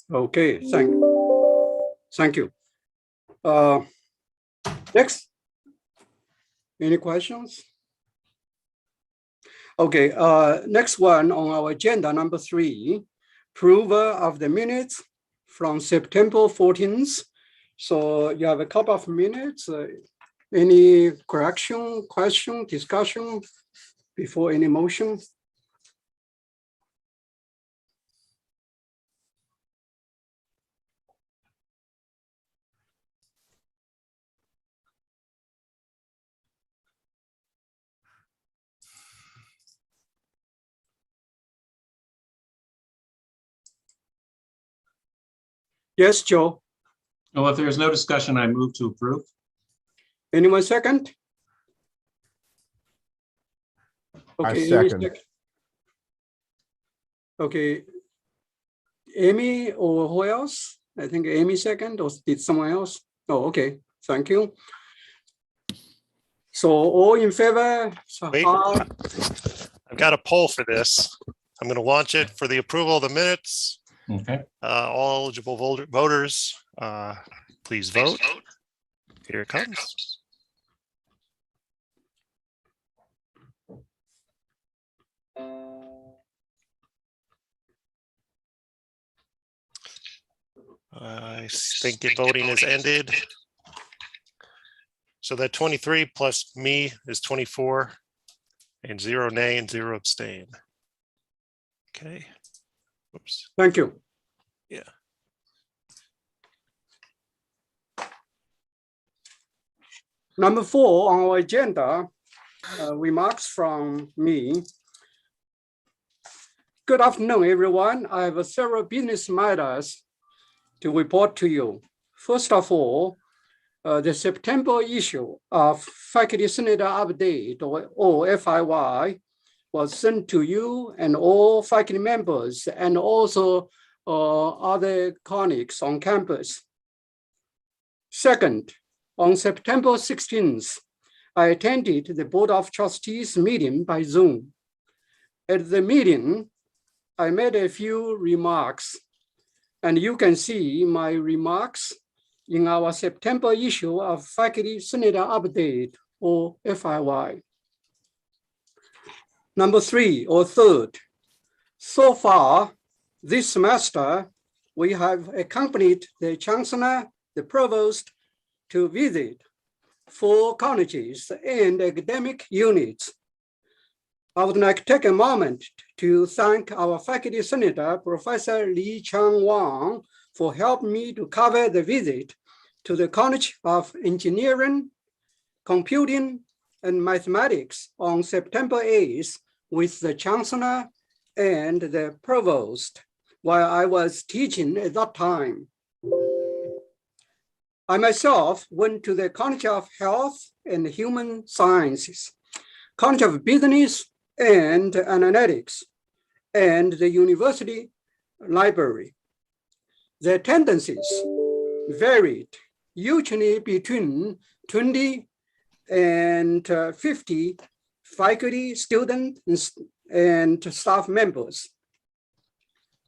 Okay, thank you. Next, any questions? Okay, next one on our agenda, number 3, approval of the minutes from September 14th. So you have a couple of minutes. Any correction, question, discussion before any motion? Yes, Joe. Well, if there's no discussion, I move to approve. Anyone second? Okay, Amy second. Okay, Amy or who else? I think Amy second, or did someone else? Oh, okay, thank you. So all in favor? Wait. I've got a poll for this. I'm going to launch it for the approval of the minutes. Okay. All eligible voters, please vote. Here it comes. I think the voting is ended. So that 23 plus me is 24 and 0 nay and 0 abstain. Okay. Oops. Thank you. Yeah. Number 4 on our agenda, remarks from me. Good afternoon, everyone. I have several business matters to report to you. First of all, the September issue of Faculty Senator Update, or FIY, was sent to you and all faculty members and also other colleagues on campus. Second, on September 16th, I attended the Board of Trustees meeting by Zoom. At the meeting, I made a few remarks, and you can see my remarks in our September issue of Faculty Senator Update, or FIY. Number 3, or third, so far this semester, we have accompanied the Chancellor, the Provost, to visit 4 colleges and academic units. I would like to take a moment to thank our Faculty Senator, Professor Lee Chang-Wang, for helping me to cover the visit to the College of Engineering, Computing, and Mathematics on September 8th with the Chancellor and the Provost while I was teaching at that time. I myself went to the College of Health and Human Sciences, College of Business and Analytics, and the University Library. The attendances varied, usually between 20 and 50 faculty, students, and staff members.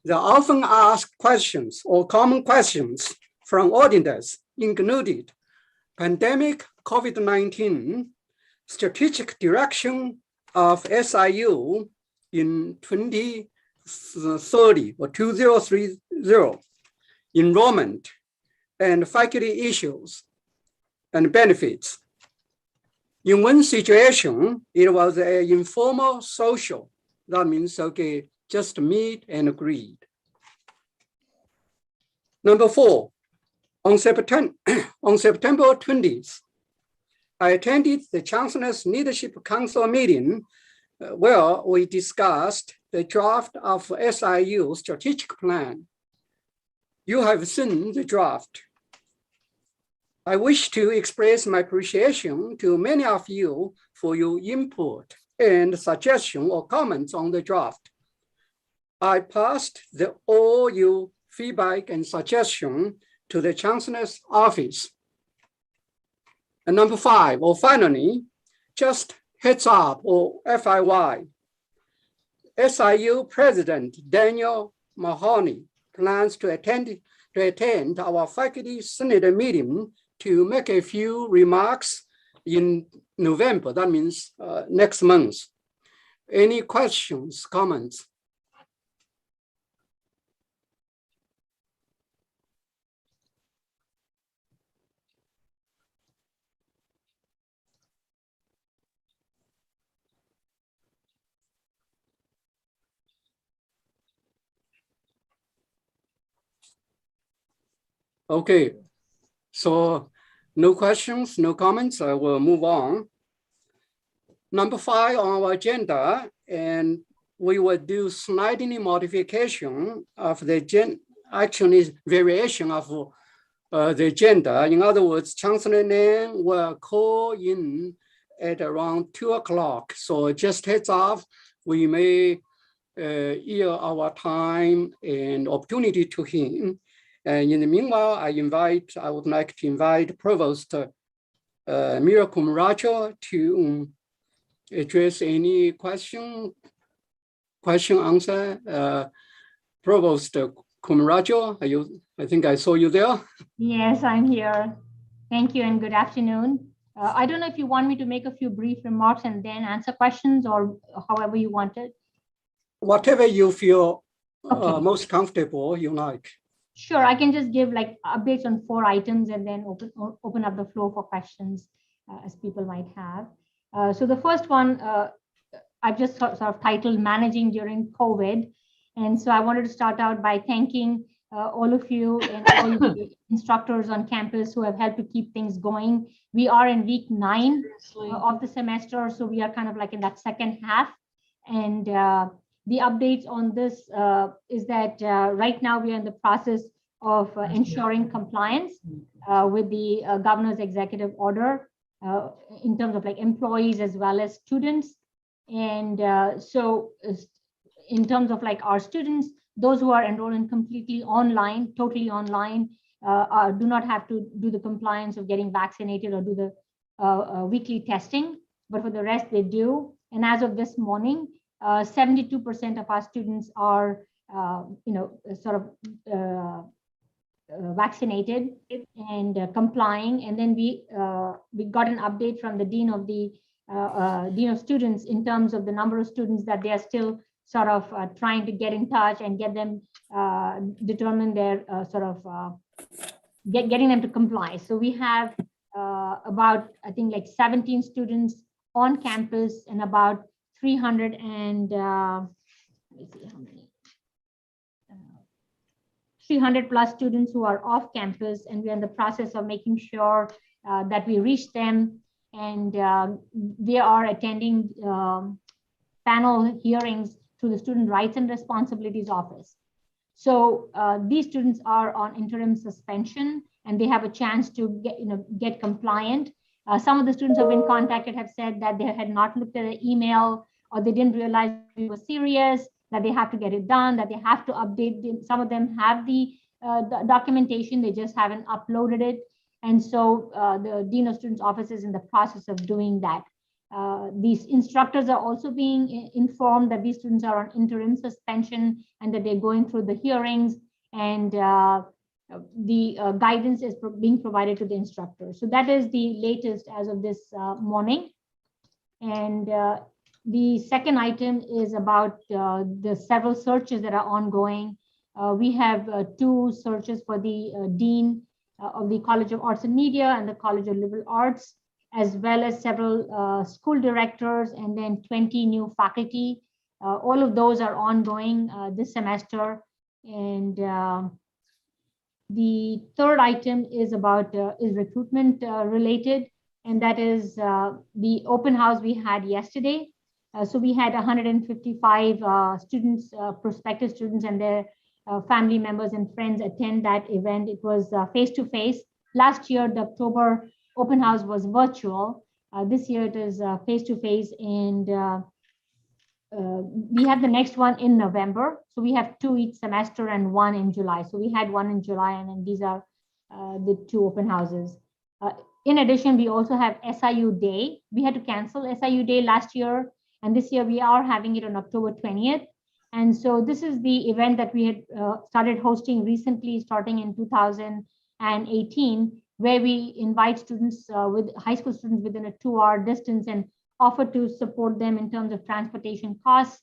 The often asked questions or common questions from audiences included pandemic COVID-19, strategic direction of SIU in 2030 or 2030, enrollment, and faculty issues and benefits. In one situation, it was an informal social. That means, okay, just meet and greet. Number 4, on September 20th, I attended the Chancellor's Leadership Council meeting where we discussed the draft of SIU strategic plan. You have seen the draft. I wish to express my appreciation to many of you for your input and suggestion or comments on the draft. I passed all your feedback and suggestion to the Chancellor's office. And number 5, or finally, just heads up, or FIY. SIU President Daniel Mahoney plans to attend our faculty senate meeting to make a few remarks in November. That means next month. Any questions, comments? Okay, so no questions, no comments. I will move on. Number 5 on our agenda, and we will do slightly modification of the actually variation of the agenda. In other words, Chancellor Liang will call in at around 2 o'clock. So just heads off, we may yield our time and opportunity to him. And in the meanwhile, I would like to invite Provost Mira Kumaraja to address any question, answer. Provost Kumaraja, I think I saw you there. Yes, I'm here. Thank you and good afternoon. I don't know if you want me to make a few brief remarks and then answer questions or however you want it. Whatever you feel Okay. most comfortable, you like. Sure, I can just give like updates on 4 items and then open up the floor for questions as people might have. So the first one, I've just sort of titled Managing During COVID. And so I wanted to start out by thanking all of you and all the instructors on campus who have helped to keep things going. We are in week 9 of the semester, so we are kind of like in that second half. And the updates on this is that right now we are in the process of ensuring compliance with the governor's executive order in terms of like employees as well as students. And so in terms of like our students, those who are enrolled in completely online, totally online, do not have to do the compliance of getting vaccinated or do the weekly testing, but for the rest they do. And as of this morning, 72% of our students are, vaccinated and complying. And then we got an update from the dean of students in terms of the number of students that they are still sort of trying to get in touch and get them determine their getting them to comply. So we have about, I think, like 17 students on campus and about 300 and let me see how many 300 plus students who are off campus, and we're in the process of making sure that we reach them, and they are attending panel hearings through the Student Rights and Responsibilities Office. So these students are on interim suspension and they have a chance to get compliant. Some of the students who have been contacted have said that they had not looked at the email or they didn't realize we were serious, that they have to get it done, that they have to update. Some of them have the documentation, they just haven't uploaded it. And so the Dean of Students Office is in the process of doing that. These instructors are also being informed that these students are on interim suspension and that they're going through the hearings, and the guidance is being provided to the instructors. So that is the latest as of this morning. And the second item is about the several searches that are ongoing. We have 2 searches for the Dean of the College of Arts and Media and the College of Liberal Arts, as well as several school directors and then 20 new faculty. All of those are ongoing this semester. And the third item is about is recruitment related, and that is the open house we had yesterday. So we had 155 students, prospective students and their family members and friends attend that event. It was face-to-face. Last year, the October open house was virtual. This year it is face-to-face, and we have the next one in November. So we have 2 each semester and 1 in July. So we had 1 in July, and then these are the 2 open houses. In addition, we also have SIU Day. We had to cancel SIU Day last year, and this year we are having it on October 20th. And so this is the event that we had started hosting recently, starting in 2018, where we invite students with high school students within a 2-hour distance and offer to support them in terms of transportation costs,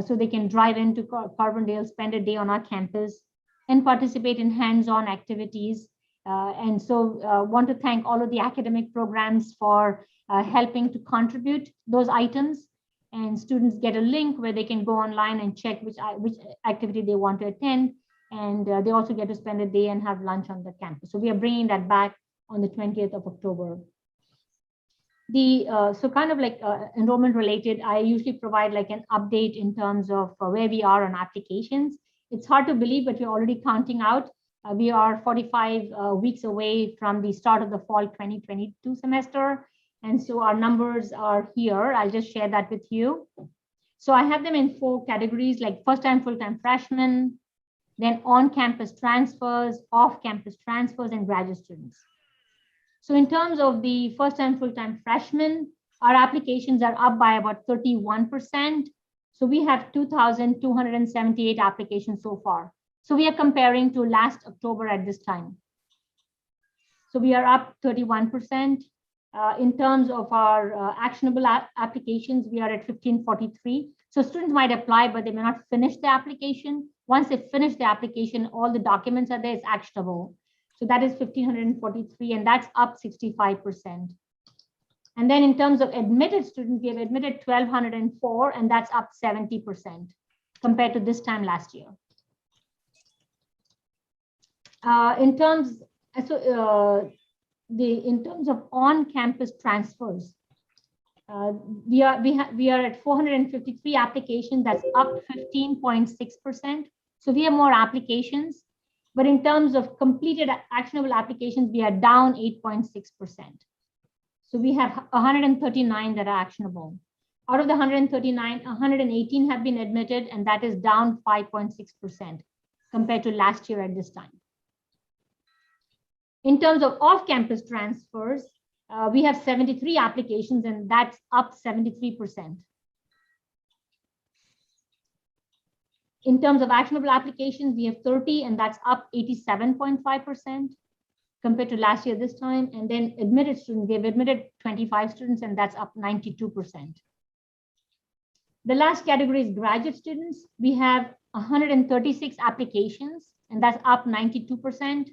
so they can drive into Carbondale, spend a day on our campus, and participate in hands-on activities. And so want to thank all of the academic programs for helping to contribute those items. And students get a link where they can go online and check which activity they want to attend. And they also get to spend a day and have lunch on the campus. So we are bringing that back on the 20th of October. So kind of like enrollment related, I usually provide like an update in terms of where we are on applications. It's hard to believe, but we're already counting out. We are 45 weeks away from the start of the fall 2022 semester. And so our numbers are here. I'll just share that with you. So I have them in 4 categories, like first-time, full-time freshmen, then on-campus transfers, off-campus transfers, and graduate students. So in terms of the first-time, full-time freshmen, our applications are up by about 31%. So we have 2,278 applications so far. So we are comparing to last October at this time. So we are up 31%. In terms of our actionable applications, we are at 1,543. So students might apply, but they may not finish the application. Once they finish the application, all the documents are there, it's actionable. So that is 1,543, and that's up 65%. And then in terms of admitted students, we have admitted 1,204, and that's up 70% compared to this time last year. In terms of on-campus transfers, we are at 453 applications. That's up 15.6%. So we have more applications, but in terms of completed actionable applications, we are down 8.6%. So we have 139 that are actionable. Out of the 139, 118 have been admitted, and that is down 5.6% compared to last year at this time. In terms of off-campus transfers, we have 73 applications, and that's up 73%. In terms of actionable applications, we have 30, and that's up 87.5% compared to last year this time. And then admitted students, they've admitted 25 students, and that's up 92%. The last category is graduate students. We have 136 applications, and that's up 92%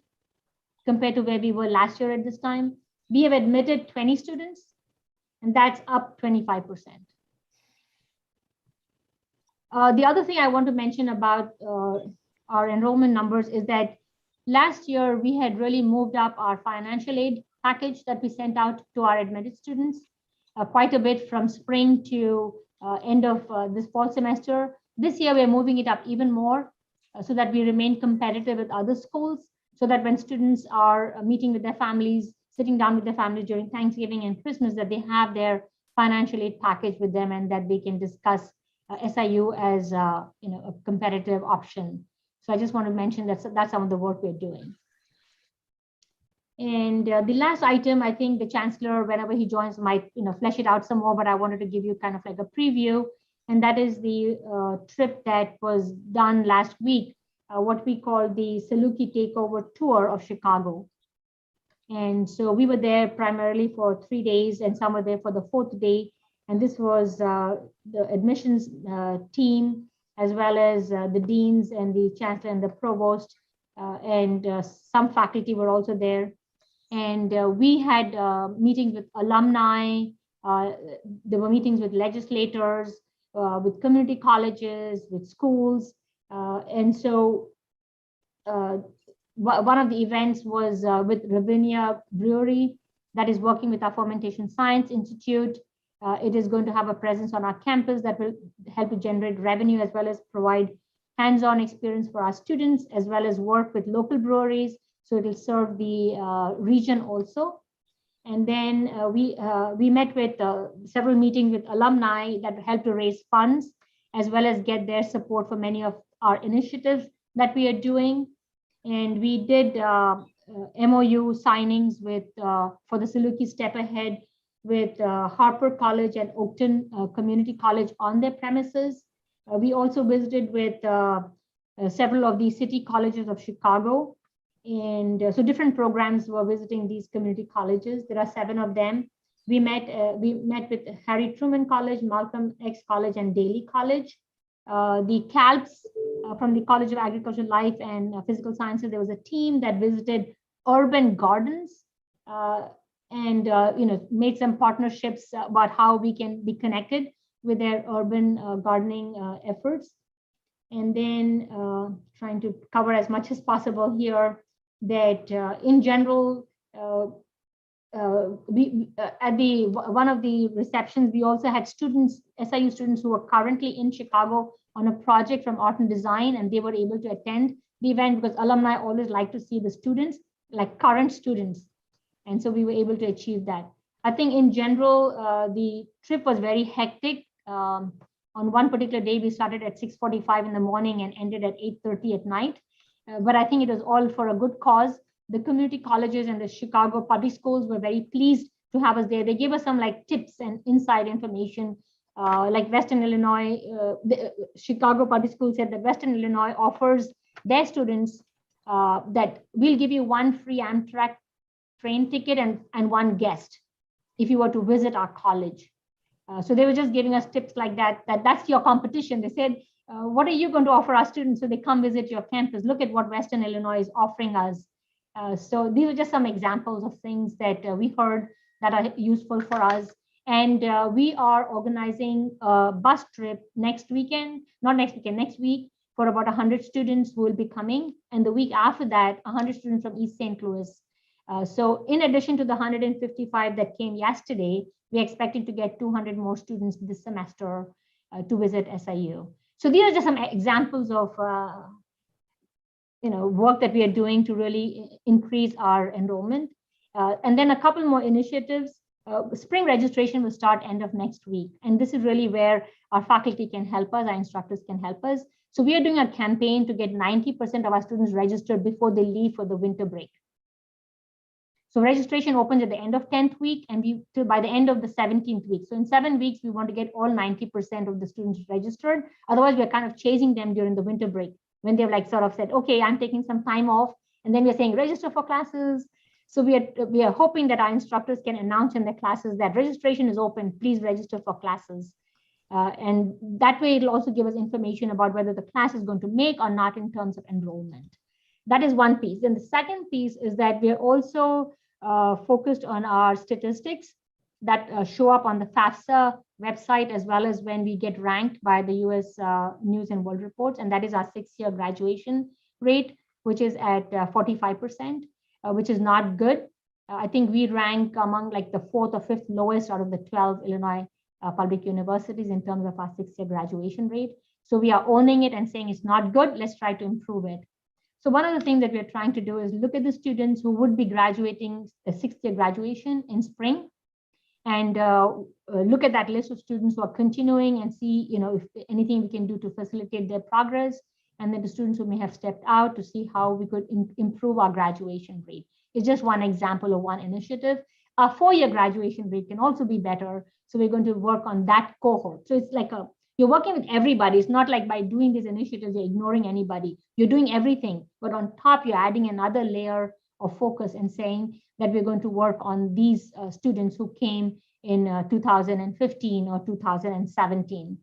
compared to where we were last year at this time. We have admitted 20 students, and that's up 25%. The other thing I want to mention about our enrollment numbers is that last year we had really moved up our financial aid package that we sent out to our admitted students quite a bit from spring to end of this fall semester. This year we're moving it up even more so that we remain competitive with other schools, so that when students are meeting with their families, sitting down with their families during Thanksgiving and Christmas, that they have their financial aid package with them and that they can discuss SIU as a competitive option. So I just want to mention that's some of the work we're doing. And the last item, I think the chancellor, whenever he joins, might flesh it out some more, but I wanted to give you kind of like a preview, and that is the trip that was done last week, what we call the Saluki Takeover Tour of Chicago. And so we were there primarily for 3 days, and some were there for the 4th day. And this was the admissions team, as well as the deans and the chancellor and the provost, and some faculty were also there. And we had meetings with alumni. There were meetings with legislators, with community colleges, with schools. And so one of the events was with Ravinia Brewery that is working with our Fermentation Science Institute. It is going to have a presence on our campus that will help to generate revenue, as well as provide hands-on experience for our students, as well as work with local breweries. So it will serve the region also. And then we met with several meetings with alumni that help to raise funds, as well as get their support for many of our initiatives that we are doing. And we did MOU signings with for the Saluki Step Ahead with Harper College and Oakton Community College on their premises. We also visited with several of the city colleges of Chicago. And so different programs were visiting these community colleges. There are 7 of them. We met with Harry Truman College, Malcolm X College, and Daly College. The CALPS from the College of Agricultural Life and Physical Sciences, there was a team that visited urban gardens and made some partnerships about how we can be connected with their urban gardening efforts. And then trying to cover as much as possible here that in general, at one of the receptions, we also had students, SIU students who are currently in Chicago on a project from Art and Design, and they were able to attend the event because alumni always like to see the students, like current students. And so we were able to achieve that. I think in general, the trip was very hectic. On one particular day, we started at 6:45 in the morning and ended at 8:30 at night. But I think it was all for a good cause. The community colleges and the Chicago public schools were very pleased to have us there. They gave us some like tips and inside information. Like Western Illinois, the Chicago public school said that Western Illinois offers their students that we'll give you 1 free Amtrak train ticket and 1 guest if you were to visit our college. So they were just giving us tips like that's your competition. They said, what are you going to offer our students so they come visit your campus? Look at what Western Illinois is offering us. So these are just some examples of things that we heard that are useful for us. And we are organizing a bus trip next week for about 100 students who will be coming. And the week after that, 100 students from East St. Louis. So in addition to the 155 that came yesterday, we're expecting to get 200 more students this semester to visit SIU. So these are just some examples of work that we are doing to really increase our enrollment. And then a couple more initiatives. Spring registration will start end of next week. And this is really where our faculty can help us, our instructors can help us. So we are doing a campaign to get 90% of our students registered before they leave for the winter break. So registration opens at the end of 10th week and by the end of the 17th week. So in 7 weeks, we want to get all 90% of the students registered. Otherwise, we're kind of chasing them during the winter break when they've like sort of said, okay, I'm taking some time off. And then we're saying register for classes. So we are hoping that our instructors can announce in their classes that registration is open, please register for classes. And that way it'll also give us information about whether the class is going to make or not in terms of enrollment. That is one piece. Then the second piece is that we're also focused on our statistics that show up on the FAFSA website, as well as when we get ranked by the US News and World Reports. And that is our 6-year graduation rate, which is at 45%, which is not good. I think we rank among like the 4th or 5th lowest out of the 12 Illinois public universities in terms of our 6-year graduation rate. So we are owning it and saying it's not good, let's try to improve it. So one of the things that we're trying to do is look at the students who would be graduating the 6th-year graduation in spring, and look at that list of students who are continuing and see, if anything we can do to facilitate their progress, and then the students who may have stepped out to see how we could improve our graduation rate. It's just one example of one initiative. Our 4-year graduation rate can also be better. So we're going to work on that cohort. So it's like you're working with everybody. It's not like by doing these initiatives, you're ignoring anybody. You're doing everything, but on top, you're adding another layer of focus and saying that we're going to work on these students who came in 2015 or 2017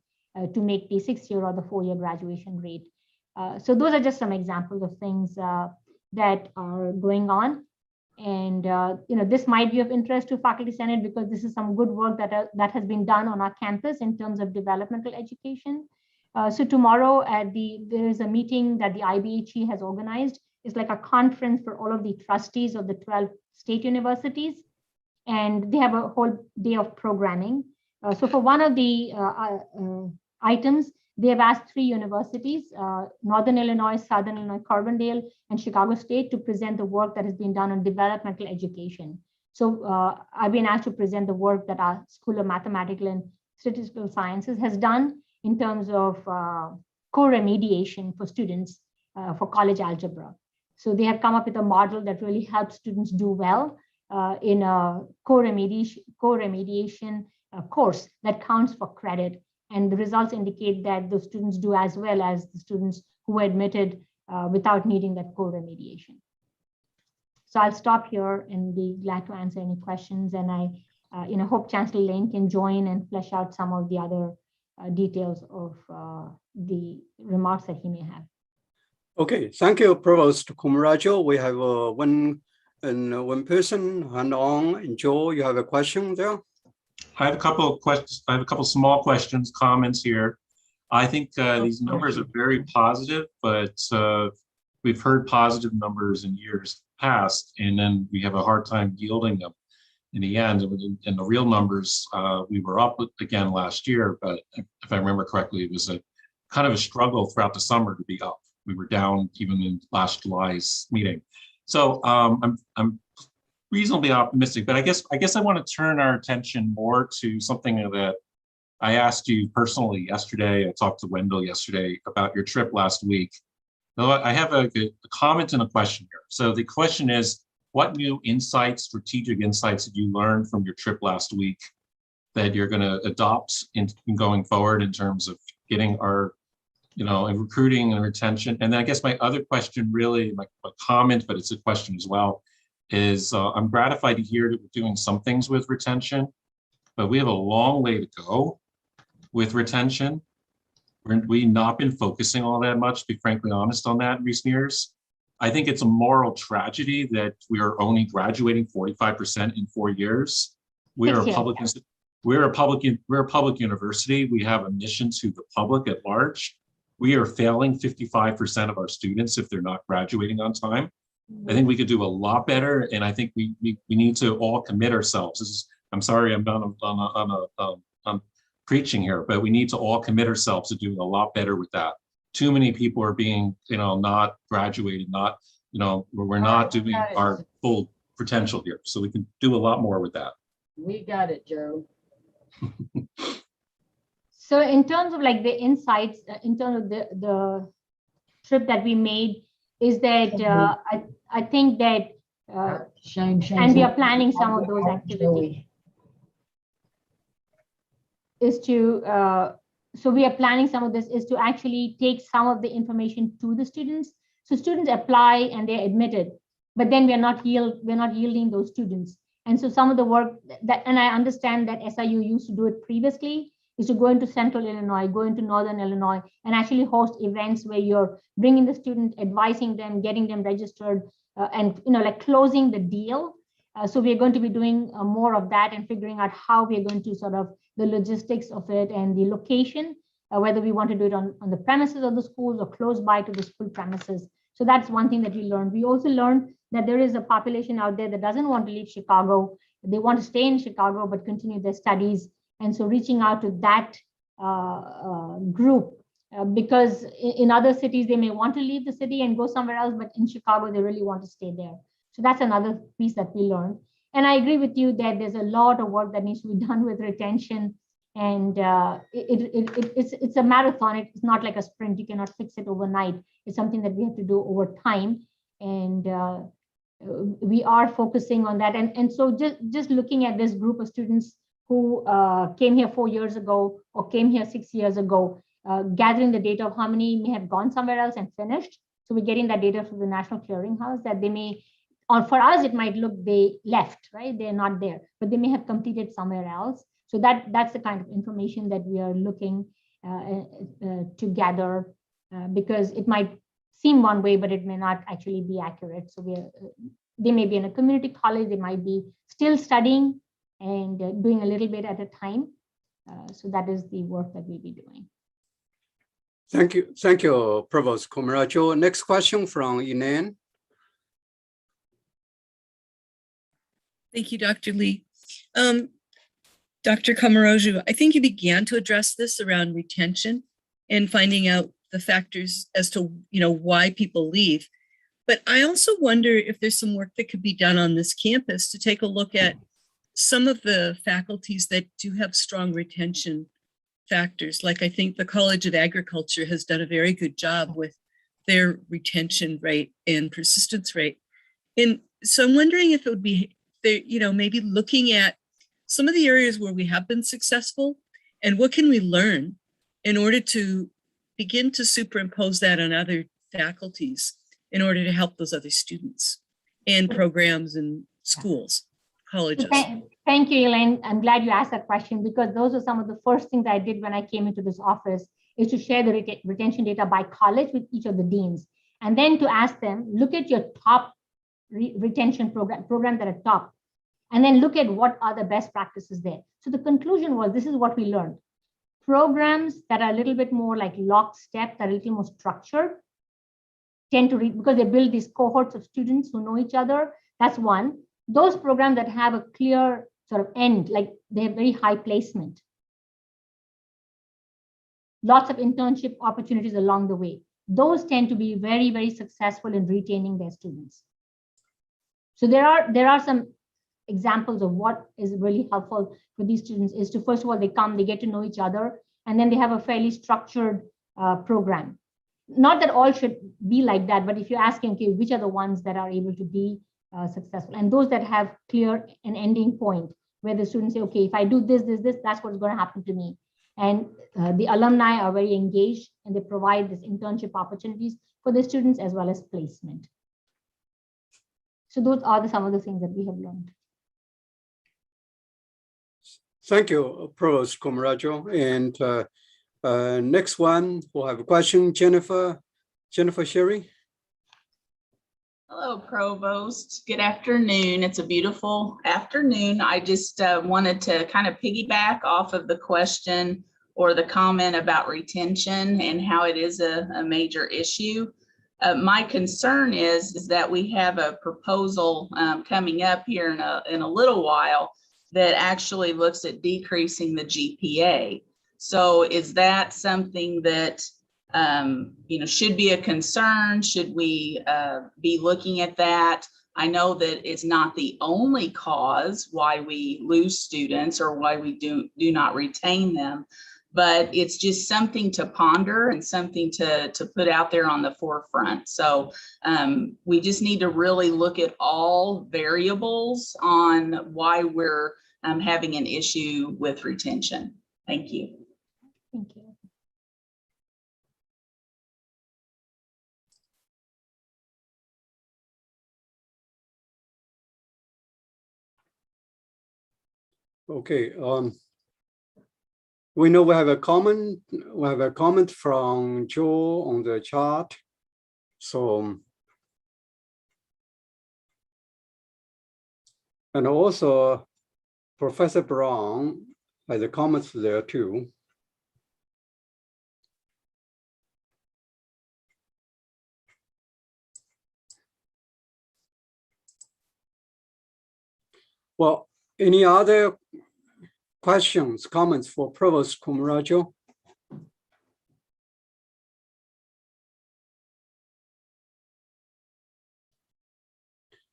to make the 6-year or the 4-year graduation rate. So those are just some examples of things that are going on. And this might be of interest to Faculty Senate because this is some good work that has been done on our campus in terms of developmental education. So tomorrow there is a meeting that the IBHE has organized. It's like a conference for all of the trustees of the 12 state universities, and they have a whole day of programming. So for one of the items, they have asked 3 universities, Northern Illinois, Southern Illinois, Carbondale, and Chicago State, to present the work that has been done on developmental education. So I've been asked to present the work that our School of Mathematical and Statistical Sciences has done in terms of co-remediation for students for college algebra. So they have come up with a model that really helps students do well in a co-remediation course that counts for credit And the results indicate that the students do as well as the students who were admitted without needing that co-remediation. So I'll stop here and be glad to answer any questions. And I hope Chancellor Lane can join and flesh out some of the other details of the remarks that he may have. Okay, thank you, Provost Kumarajo. We have one person hand on. And Joe, you have a question there? I have a couple of questions. I have a couple small questions, comments here. I think these numbers are very positive, but we've heard positive numbers in years past, and then we have a hard time yielding them in the end. In the real numbers, we were up again last year, but if I remember correctly, it was a kind of a struggle throughout the summer to be up. We were down even in last July's meeting. So I'm reasonably optimistic, but I guess I want to turn our attention more to something that I asked you personally yesterday. I talked to Wendell yesterday about your trip last week. So I have a comment and a question here. So the question is, what new insights, strategic insights did you learn from your trip last week that you're going to adopt in going forward in terms of getting our, and recruiting and retention? And then I guess my other question, really, my comment, but it's a question as well, is I'm gratified to hear that we're doing some things with retention, but we have a long way to go with retention. We've not been focusing all that much, to be frankly honest, on that in recent years. I think it's a moral tragedy that we are only graduating 45% in 4 years. We're a public university. We have a mission to the public at large. We are failing 55% of our students if they're not graduating on time. I think we could do a lot better, and I think we need to all commit ourselves. I'm sorry, I'm not on preaching here, but we need to all commit ourselves to doing a lot better with that. Too many people are being, not graduating, we're not doing our full potential here. So we can do a lot more with that. We got it, Joe. So in terms of like the insights, in terms of the trip that we made, is that I think that, Shame. and we are planning some of those activities, is to, so we are planning some of this is to actually take some of the information to the students. So students apply and they're admitted, but then we're not yielding those students. And so some of the work that, and I understand that SIU used to do it previously, is to go into Central Illinois, go into Northern Illinois, and actually host events where you're bringing the student, advising them, getting them registered, and like closing the deal. So we're going to be doing more of that and figuring out how we're going to sort of the logistics of it and the location, whether we want to do it on the premises of the schools or close by to the school premises. So that's one thing that we learned. We also learned that there is a population out there that doesn't want to leave Chicago. They want to stay in Chicago, but continue their studies. And so reaching out to that group, because in other cities, they may want to leave the city and go somewhere else, but in Chicago, they really want to stay there. So that's another piece that we learned. And I agree with you that there's a lot of work that needs to be done with retention. And it's a marathon. It's not like a sprint. You cannot fix it overnight. It's something that we have to do over time. And we are focusing on that. And so just looking at this group of students who came here 4 years ago or came here 6 years ago, gathering the data of how many may have gone somewhere else and finished. So we're getting that data from the National Clearinghouse that they may, or for us, it might look they left, right? They're not there, but they may have completed somewhere else. So that's the kind of information that we are looking to gather because it might seem one way, but it may not actually be accurate. So they may be in a community college, they might be still studying and doing a little bit at a time. So that is the work that we'll be doing. Thank you, Provost Kumarajo. Next question from Inan. Thank you, Dr. Lee. Dr. Kumarajo, I think you began to address this around retention and finding out the factors as to why people leave. But I also wonder if there's some work that could be done on this campus to take a look at some of the faculties that do have strong retention factors. Like I think the College of Agriculture has done a very good job with their retention rate and persistence rate. And so I'm wondering if it would be, maybe looking at some of the areas where we have been successful And what can we learn in order to begin to superimpose that on other faculties in order to help those other students and programs and schools, colleges? Thank you, Elaine. I'm glad you asked that question, because those are some of the first things I did when I came into this office, is to share the retention data by college with each of the deans. And then to ask them, look at your top retention programs that are top, and then look at what are the best practices there. So the conclusion was, this is what we learned. Programs that are a little bit more like lockstep, that are a little more structured, tend to read, because they build these cohorts of students who know each other. That's one. Those programs that have a clear sort of end, like they have very high placement, lots of internship opportunities along the way, those tend to be very, very successful in retaining their students. So there are some examples of what is really helpful for these students is to, first of all, they come, they get to know each other, and then they have a fairly structured program. Not that all should be like that, but if you're asking, okay, which are the ones that are able to be successful, and those that have clear an ending point where the students say, okay, if I do this, that's what's going to happen to me. And the alumni are very engaged, and they provide this internship opportunities for the students as well as placement. So those are some of the things that we have learned. Thank you, Provost Komarajo. And next one, we'll have a question, Jennifer Sherry. Hello, Provost. Good afternoon. It's a beautiful afternoon. I just wanted to kind of piggyback off of the question or the comment about retention and how it is a major issue. My concern is that we have a proposal coming up here in a little while that actually looks at decreasing the GPA. So is that something that should be a concern? Should we be looking at that? I know that it's not the only cause why we lose students or why we do not retain them, but it's just something to ponder and something to put out there on the forefront. So we just need to really look at all variables on why we're having an issue with retention. Thank you. Thank you. Okay. We know we have a comment. We have a comment from Joe on the chart. So, and also Professor Brown has a comment there too. Well, any other questions, comments for Provost Komarajo?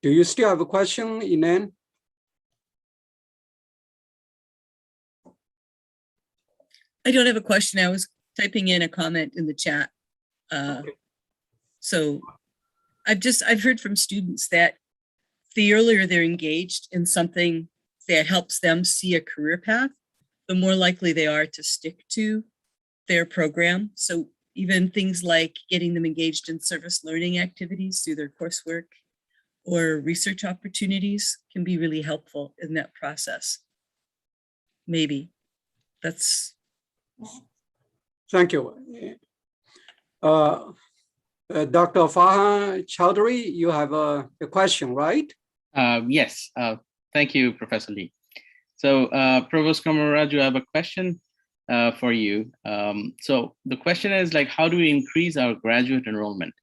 Do you still have a question, Inan? I don't have a question. I was typing in a comment in the chat. So I've heard from students that the earlier they're engaged in something that helps them see a career path, the more likely they are to stick to their program. So even things like getting them engaged in service learning activities through their coursework or research opportunities can be really helpful in that process. Maybe that's. Thank you. Dr. Farhan Chowdhury, you have a question, right? Yes. Thank you, Professor Lee. So, Provost Komarajo, I have a question for you. So the question is like, how do we increase our graduate enrollment?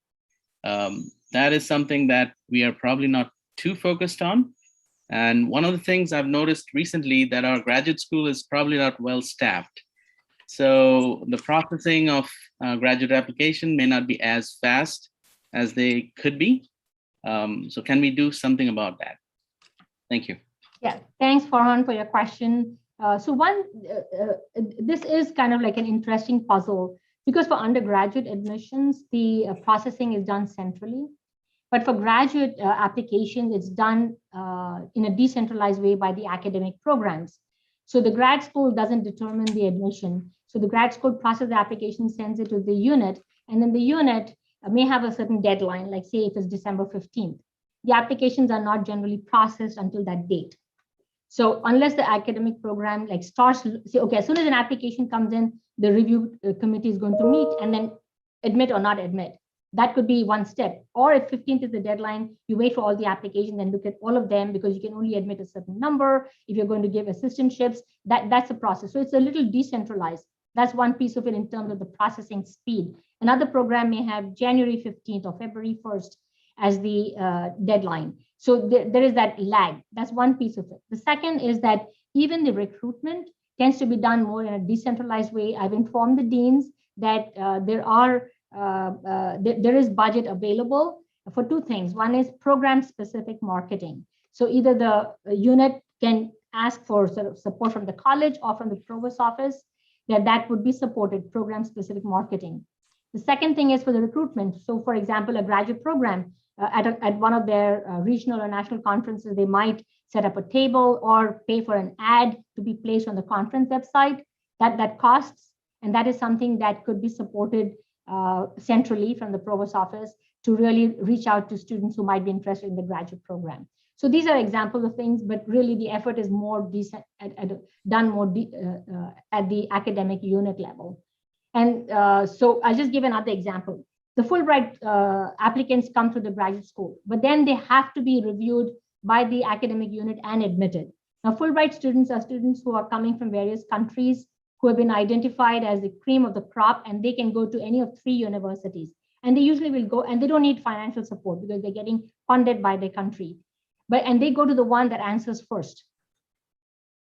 That is something that we are probably not too focused on. And one of the things I've noticed recently that our graduate school is probably not well staffed. So the processing of graduate application may not be as fast as they could be. So can we do something about that? Thank you. Yeah, thanks, Farhan, for your question. This is kind of like an interesting puzzle, because for undergraduate admissions, the processing is done centrally. But for graduate applications, it's done in a decentralized way by the academic programs. So the grad school doesn't determine the admission. So the grad school processes the application, sends it to the unit, and then the unit may have a certain deadline, like say if it's December 15th. The applications are not generally processed until that date. So unless the academic program like starts, say, okay, as soon as an application comes in, the review committee is going to meet and then admit or not admit. That could be one step. Or if 15th is the deadline, you wait for all the applications and look at all of them because you can only admit a certain number. If you're going to give assistantships, that's a process. So it's a little decentralized. That's one piece of it in terms of the processing speed. Another program may have January 15th or February 1st as the deadline. So there is that lag. That's one piece of it. The second is that even the recruitment tends to be done more in a decentralized way. I've informed the deans that there is budget available for two things. One is program-specific marketing. So either the unit can ask for sort of support from the college or from the provost office, that would be supported, program-specific marketing. The second thing is for the recruitment. So for example, a graduate program at one of their regional or national conferences, they might set up a table or pay for an ad to be placed on the conference website. That costs, and that is something that could be supported centrally from the provost office to really reach out to students who might be interested in the graduate program. So these are examples of things, but really the effort is more done more at the academic unit level. And so I'll just give another example. The Fulbright applicants come to the graduate school, but then they have to be reviewed by the academic unit and admitted. Now, Fulbright students are students who are coming from various countries who have been identified as the cream of the crop, and they can go to any of 3 universities. And they usually will go, and they don't need financial support because they're getting funded by their country. And they go to the one that answers first.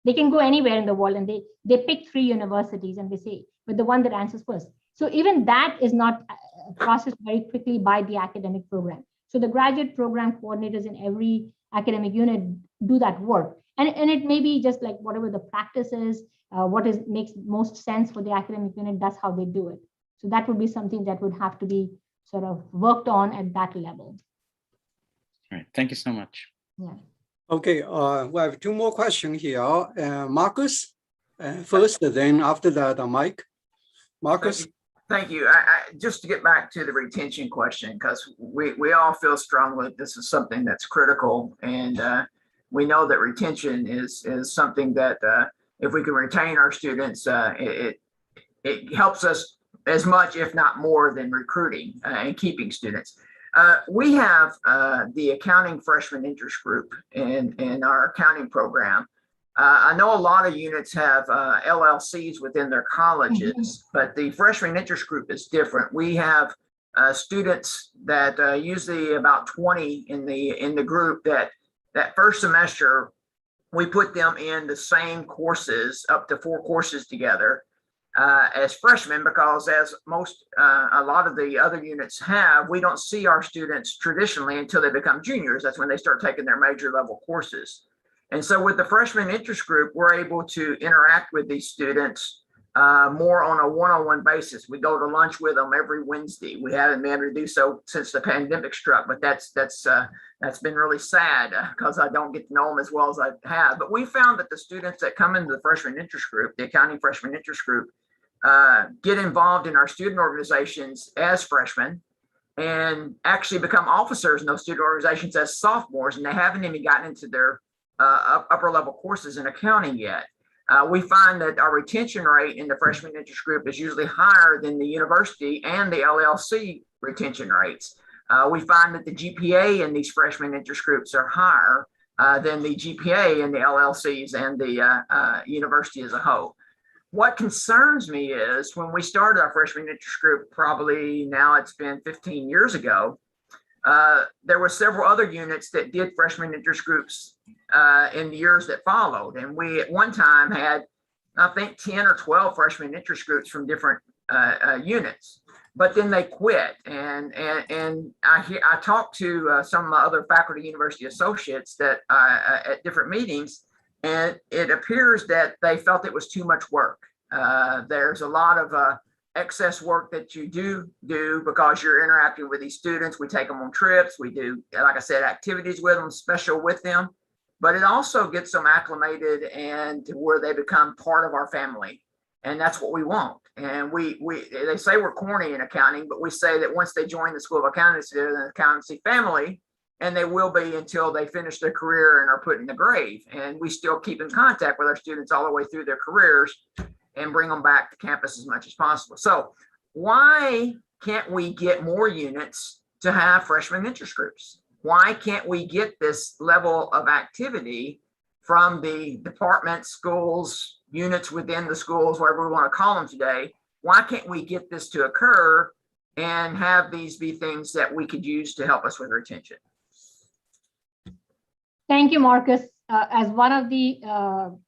They can go anywhere in the world, and they pick 3 universities, and they say, but the one that answers first. So even that is not processed very quickly by the academic program. So the graduate program coordinators in every academic unit do that work. And it may be just like whatever the practice is, makes most sense for the academic unit, that's how they do it. So that would be something that would have to be sort of worked on at that level. All right, thank you so much. Yeah. Okay, we have 2 more questions here. Marcus, first, then after that, Mike. Marcus. Thank you. Just to get back to the retention question, because we all feel strongly that this is something that's critical, and we know that retention is something that if we can retain our students, it helps us as much, if not more, than recruiting and keeping students. We have the accounting freshman interest group in our accounting program. I know a lot of units have LLCs within their colleges, but the freshman interest group is different. We have students that usually about 20 in the group that first semester, we put them in the same courses, up to 4 courses together as freshmen, because as a lot of the other units have, we don't see our students traditionally until they become juniors. That's when they start taking their major level courses. And so with the freshman interest group, we're able to interact with these students more on a one-on-one basis. We go to lunch with them every Wednesday. We haven't been able to do so since the pandemic struck, but that's been really sad because I don't get to know them as well as I have. But we found that the students that come into the freshman interest group, the accounting freshman interest group, get involved in our student organizations as freshmen and actually become officers in those student organizations as sophomores, and they haven't even gotten into their upper level courses in accounting yet. We find that our retention rate in the freshman interest group is usually higher than the university and the LLC retention rates. We find that the GPA in these freshman interest groups are higher than the GPA in the LLCs and the university as a whole. What concerns me is when we started our freshman interest group, probably now it's been 15 years ago, there were several other units that did freshman interest groups in the years that followed. And we at one time had, I think, 10 or 12 freshman interest groups from different units, but then they quit. And I talked to some of my other faculty university associates that at different meetings, and it appears that they felt it was too much work. There's a lot of excess work that you do because you're interacting with these students. We take them on trips. We do, like I said, activities with them, special with them. but it also gets them acclimated and to where they become part of our family. And that's what we want. And they say we're corny in accounting, but we say that once they join the School of Accountancy, they're an accountancy family, and they will be until they finish their career and are put in the grave. And we still keep in contact with our students all the way through their careers and bring them back to campus as much as possible. So why can't we get more units to have freshman interest groups? Why can't we get this level of activity from the departments, schools, units within the schools, whatever we want to call them today? Why can't we get this to occur and have these be things that we could use to help us with retention? Thank you, Marcus. As one of the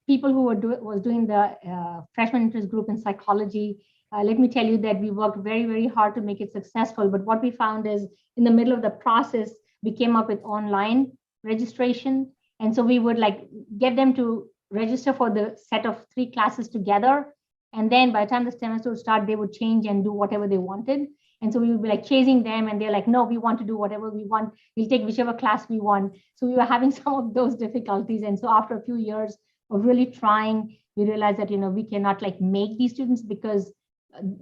people who was doing the freshman interest group in psychology, let me tell you that we worked very, very hard to make it successful. But what we found is in the middle of the process, we came up with online registration. And so we would like get them to register for the set of 3 classes together. And then by the time the semester would start, they would change and do whatever they wanted. And so we would be like chasing them and they're like, no, we want to do whatever we want. We'll take whichever class we want. So we were having some of those difficulties. And so after a few years of really trying, we realized that, we cannot like make these students because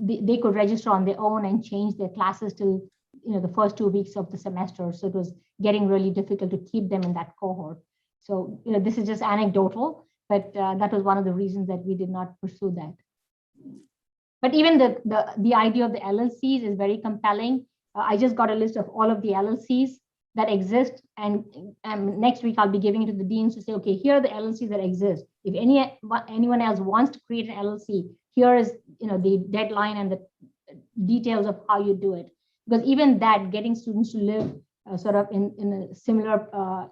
they could register on their own and change their classes till, the first 2 weeks of the semester. So it was getting really difficult to keep them in that cohort. So, this is just anecdotal, but that was one of the reasons that we did not pursue that. But even the idea of the LLCs is very compelling. I just got a list of all of the LLCs that exist, and next week I'll be giving it to the deans to say, okay, here are the LLCs that exist. If anyone else wants to create an LLC, here is the deadline and the details of how you do it. Because even that, getting students to live sort of in a similar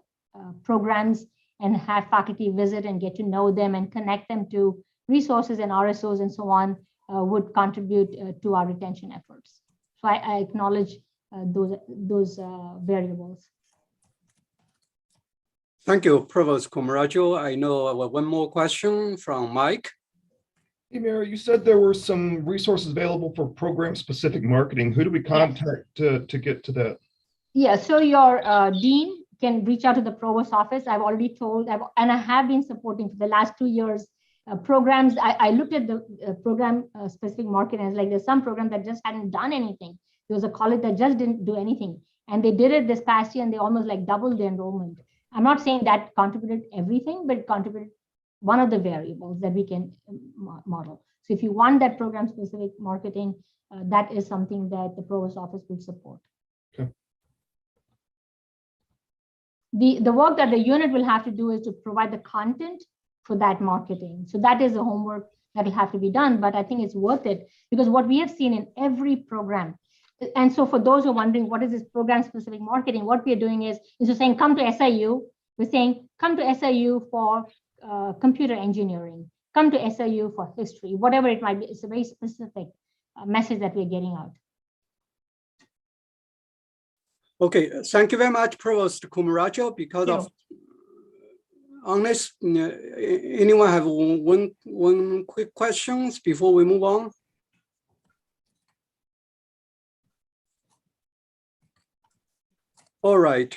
programs and have faculty visit and get to know them and connect them to resources and RSOs and so on would contribute to our retention efforts. So I acknowledge those variables. Thank you, Provost Kumaraju. I know one more question from Mike. Hey, Mary, you said there were some resources available for program-specific marketing. Who do we contact to get to that? Yeah, so your dean can reach out to the provost office. I've already told, and I have been supporting for the last 2 years programs. I looked at the program-specific marketing, and it's like there's some program that just hadn't done anything. There was a college that just didn't do anything, and they did it this past year, and they almost like doubled the enrollment. I'm not saying that contributed everything, but it contributed one of the variables that we can model. So if you want that program-specific marketing, that is something that the provost office will support. Okay. The work that the unit will have to do is to provide the content for that marketing. So that is the homework that will have to be done, but I think it's worth it because what we have seen in every program, and so for those who are wondering what is this program-specific marketing, what we are doing is instead of saying come to SIU, we're saying come to SIU for computer engineering, come to SIU for history, whatever it might be. It's a very specific message that we're getting out. Okay, thank you very much, Provost Kumaraju. Because of unless anyone have one quick questions before we move on. All right.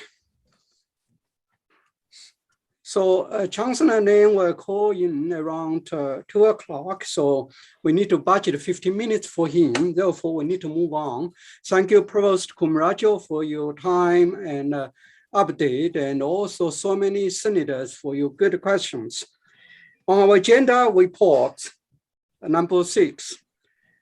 So Chancellor Lane will call in around 2 o'clock. So we need to budget 15 minutes for him. Therefore, we need to move on. Thank you, Provost Kumaraju, for your time and update, and also so many senators for your good questions. On our agenda report, number 6.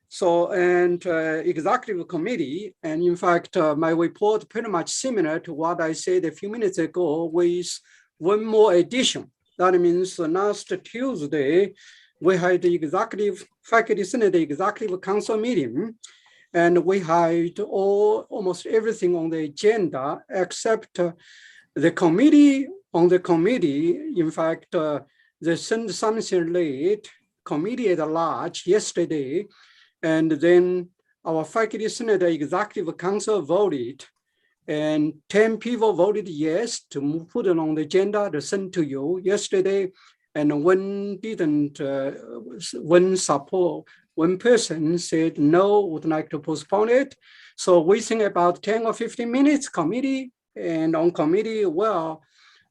So, and executive committee, and in fact, my report pretty much similar to what I said a few minutes ago with one more addition. That means last Tuesday, we had the executive faculty senate executive council meeting, and we had almost everything on the agenda except the committee. On the committee, in fact, they sent something late, committee at large yesterday, and then our faculty senate executive council voted, and 10 people voted yes to put it on the agenda to send to you yesterday, and one didn't, one person said no, would like to postpone it. So we think about 10 or 15 minutes committee, and on committee, well,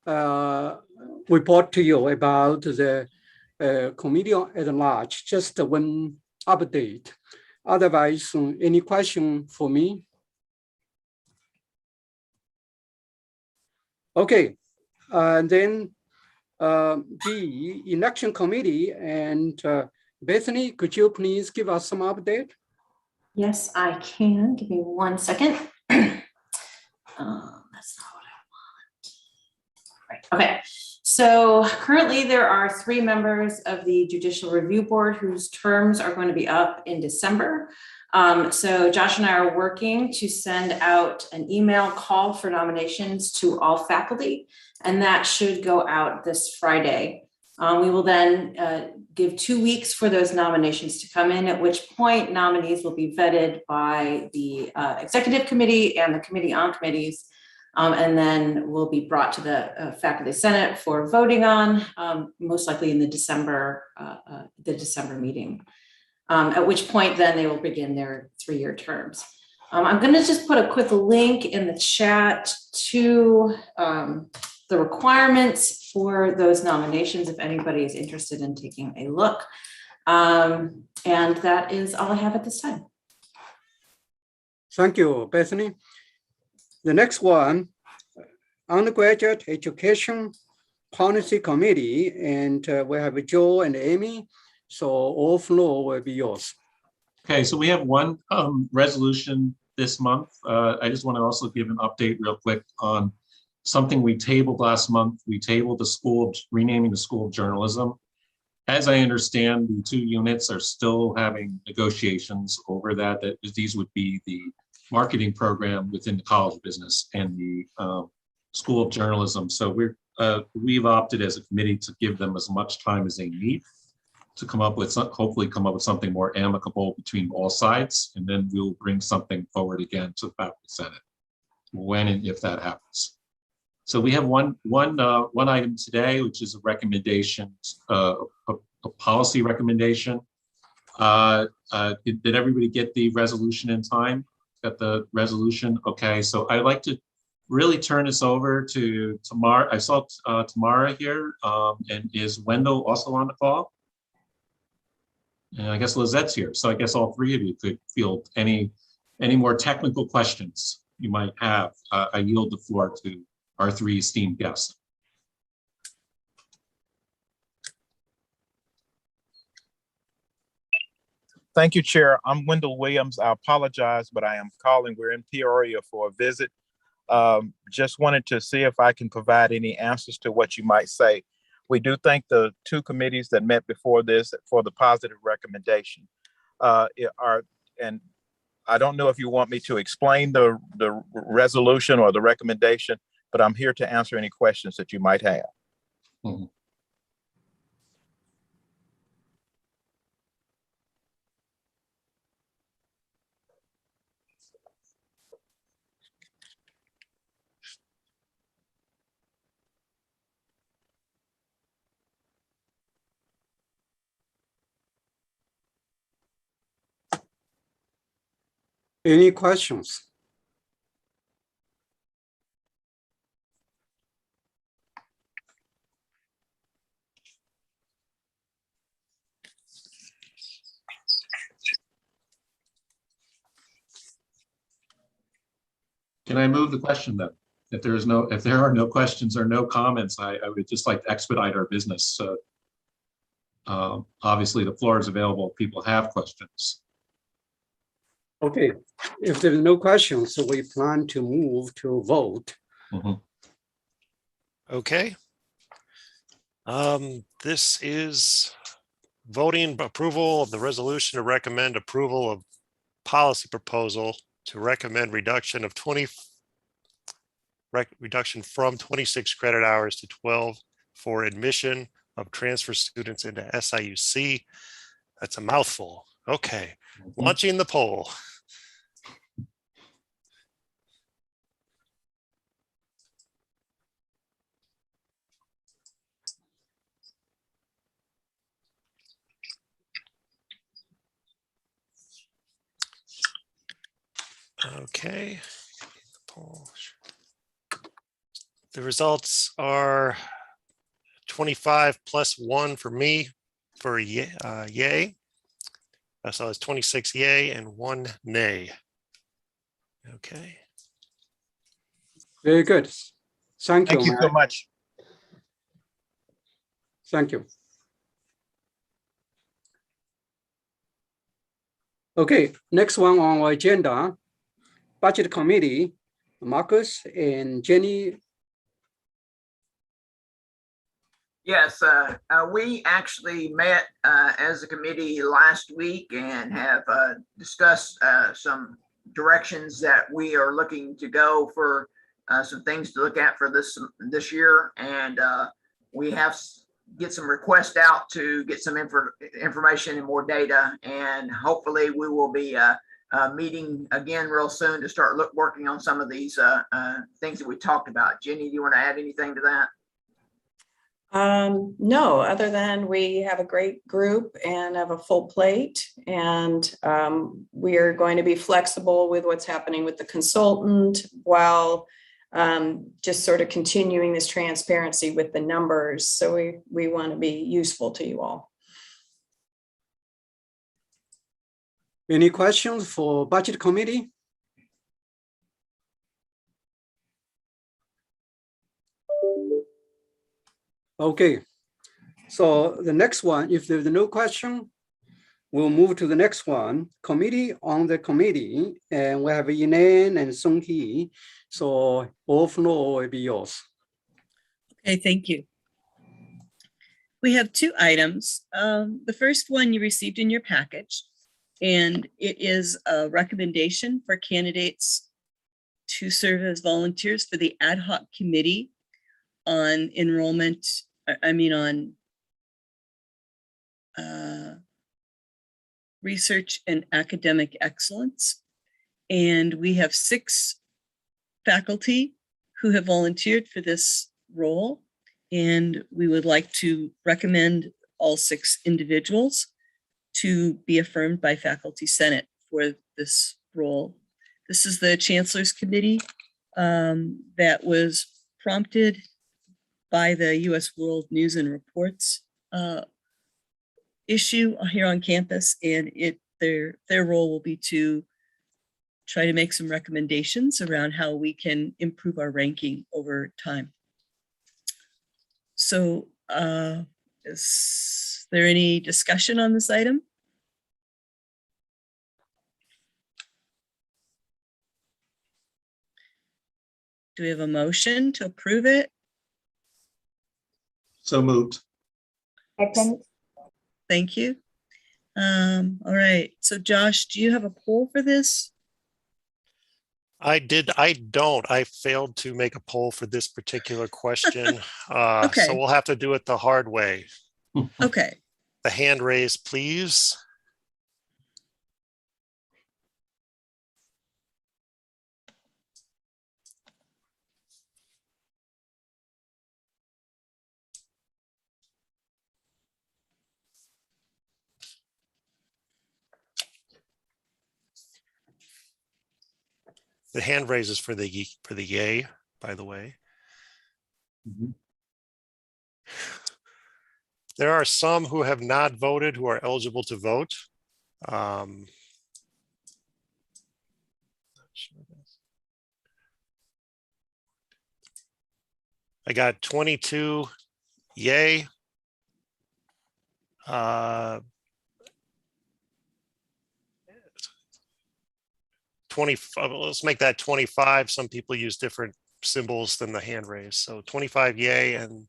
report to you about the committee at large, just one update. Otherwise, any question for me? Okay, then the election committee and Bethany, could you please give us some update? Yes, I can. Give me 1 second. That's not what I want. Right. Okay. So currently there are 3 members of the Judicial Review Board whose terms are going to be up in December. So Josh and I are working to send out an email call for nominations to all faculty, and that should go out this Friday. We will then give 2 weeks for those nominations to come in, at which point nominees will be vetted by the executive committee and the committee on committees, and then will be brought to the faculty senate for voting on, most likely in the December meeting. At which point then they will begin their 3-year terms. I'm going to just put a quick link in the chat to the requirements for those nominations if anybody is interested in taking a look. And that is all I have at this time. Thank you, Bethany. The next one, Undergraduate Education Policy Committee, and we have Joe and Amy. So all floor will be yours. Okay, so we have one resolution this month. I just want to also give an update real quick on something we tabled last month. We tabled renaming the School of Journalism. As I understand, the 2 units are still having negotiations over that. These would be the marketing program within the College of Business and the School of Journalism. So we've opted as a committee to give them as much time as they need to hopefully come up with something more amicable between all sides, and then we'll bring something forward again to the faculty senate when and if that happens. So we have one item today, which is a recommendation, a policy recommendation. Did everybody get the resolution in time? Got the resolution? Okay, so I'd like to really turn this over to Tamara. I saw Tamara here, and is Wendell also on the call? And I guess Lizette's here. So I guess all 3 of you could field any more technical questions you might have. I yield the floor to our 3 esteemed guests. Thank you, Chair. I'm Wendell Williams. I apologize, but I am calling. We're in Peoria for a visit. Just wanted to see if I can provide any answers to what you might say. We do thank the 2 committees that met before this for the positive recommendation. And I don't know if you want me to explain the resolution or the recommendation, but I'm here to answer any questions that you might have. Mm-hmm. Any questions? Can I move the question then? If there are no questions or no comments, I would just like to expedite our business. Obviously, the floor is available if people have questions. Okay, if there are no questions, so we plan to move to vote. Mm-hmm. Okay. This is voting approval of the resolution to recommend approval of policy proposal to recommend reduction from 26 credit hours to 12 for admission of transfer students into SIUC. That's a mouthful. Okay, launching the poll. Okay. The results are 25 plus 1 for me for yay. So it's 26 yay and 1 nay. Okay. Very good. Thank you. Thank you so Mike. much. Thank you. Okay, next one on our agenda, Budget Committee, Marcus and Jenny. Yes, we actually met as a committee last week and have discussed some directions that we are looking to go for, some things to look at for this year. And we have get some requests out to get some information and more data. And hopefully we will be meeting again real soon to start working on some of these things that we talked about. Jenny, do you want to add anything to that? No, other than we have a great group and have a full plate, and we are going to be flexible with what's happening with the consultant while just sort of continuing this transparency with the numbers. So we want to be useful to you all. Any questions for Budget Committee? Okay, so the next one, if there's no question, we'll move to the next one, Committee on the Committee, and we have Elaine and Song Hee. So both floor will be yours. Okay, thank you. We have 2 items. The first one you received in your package, and it is a recommendation for candidates to serve as volunteers for the ad hoc committee on enrollment, on research and academic excellence. And we have 6 faculty who have volunteered for this role. And we would like to recommend all 6 individuals to be affirmed by Faculty Senate for this role. This is the Chancellor's Committee that was prompted by the U.S. World News and Reports issue here on campus, and their role will be to try to make some recommendations around how we can improve our ranking over time. So is there any discussion on this item? Do we have a motion to approve it? So moved. Second. Thank you. All right, so Josh, do you have a poll for this? I don't. I failed to make a poll for this particular question. Okay. So we'll have to do it the hard way. Okay, The hand raise, please. The hand raise is for the yay, by the way. Mhm. There are some who have not voted who are eligible to vote. I got 22 yay. 25, let's make that 25. Some people use different symbols than the hand raise. So 25 yay, and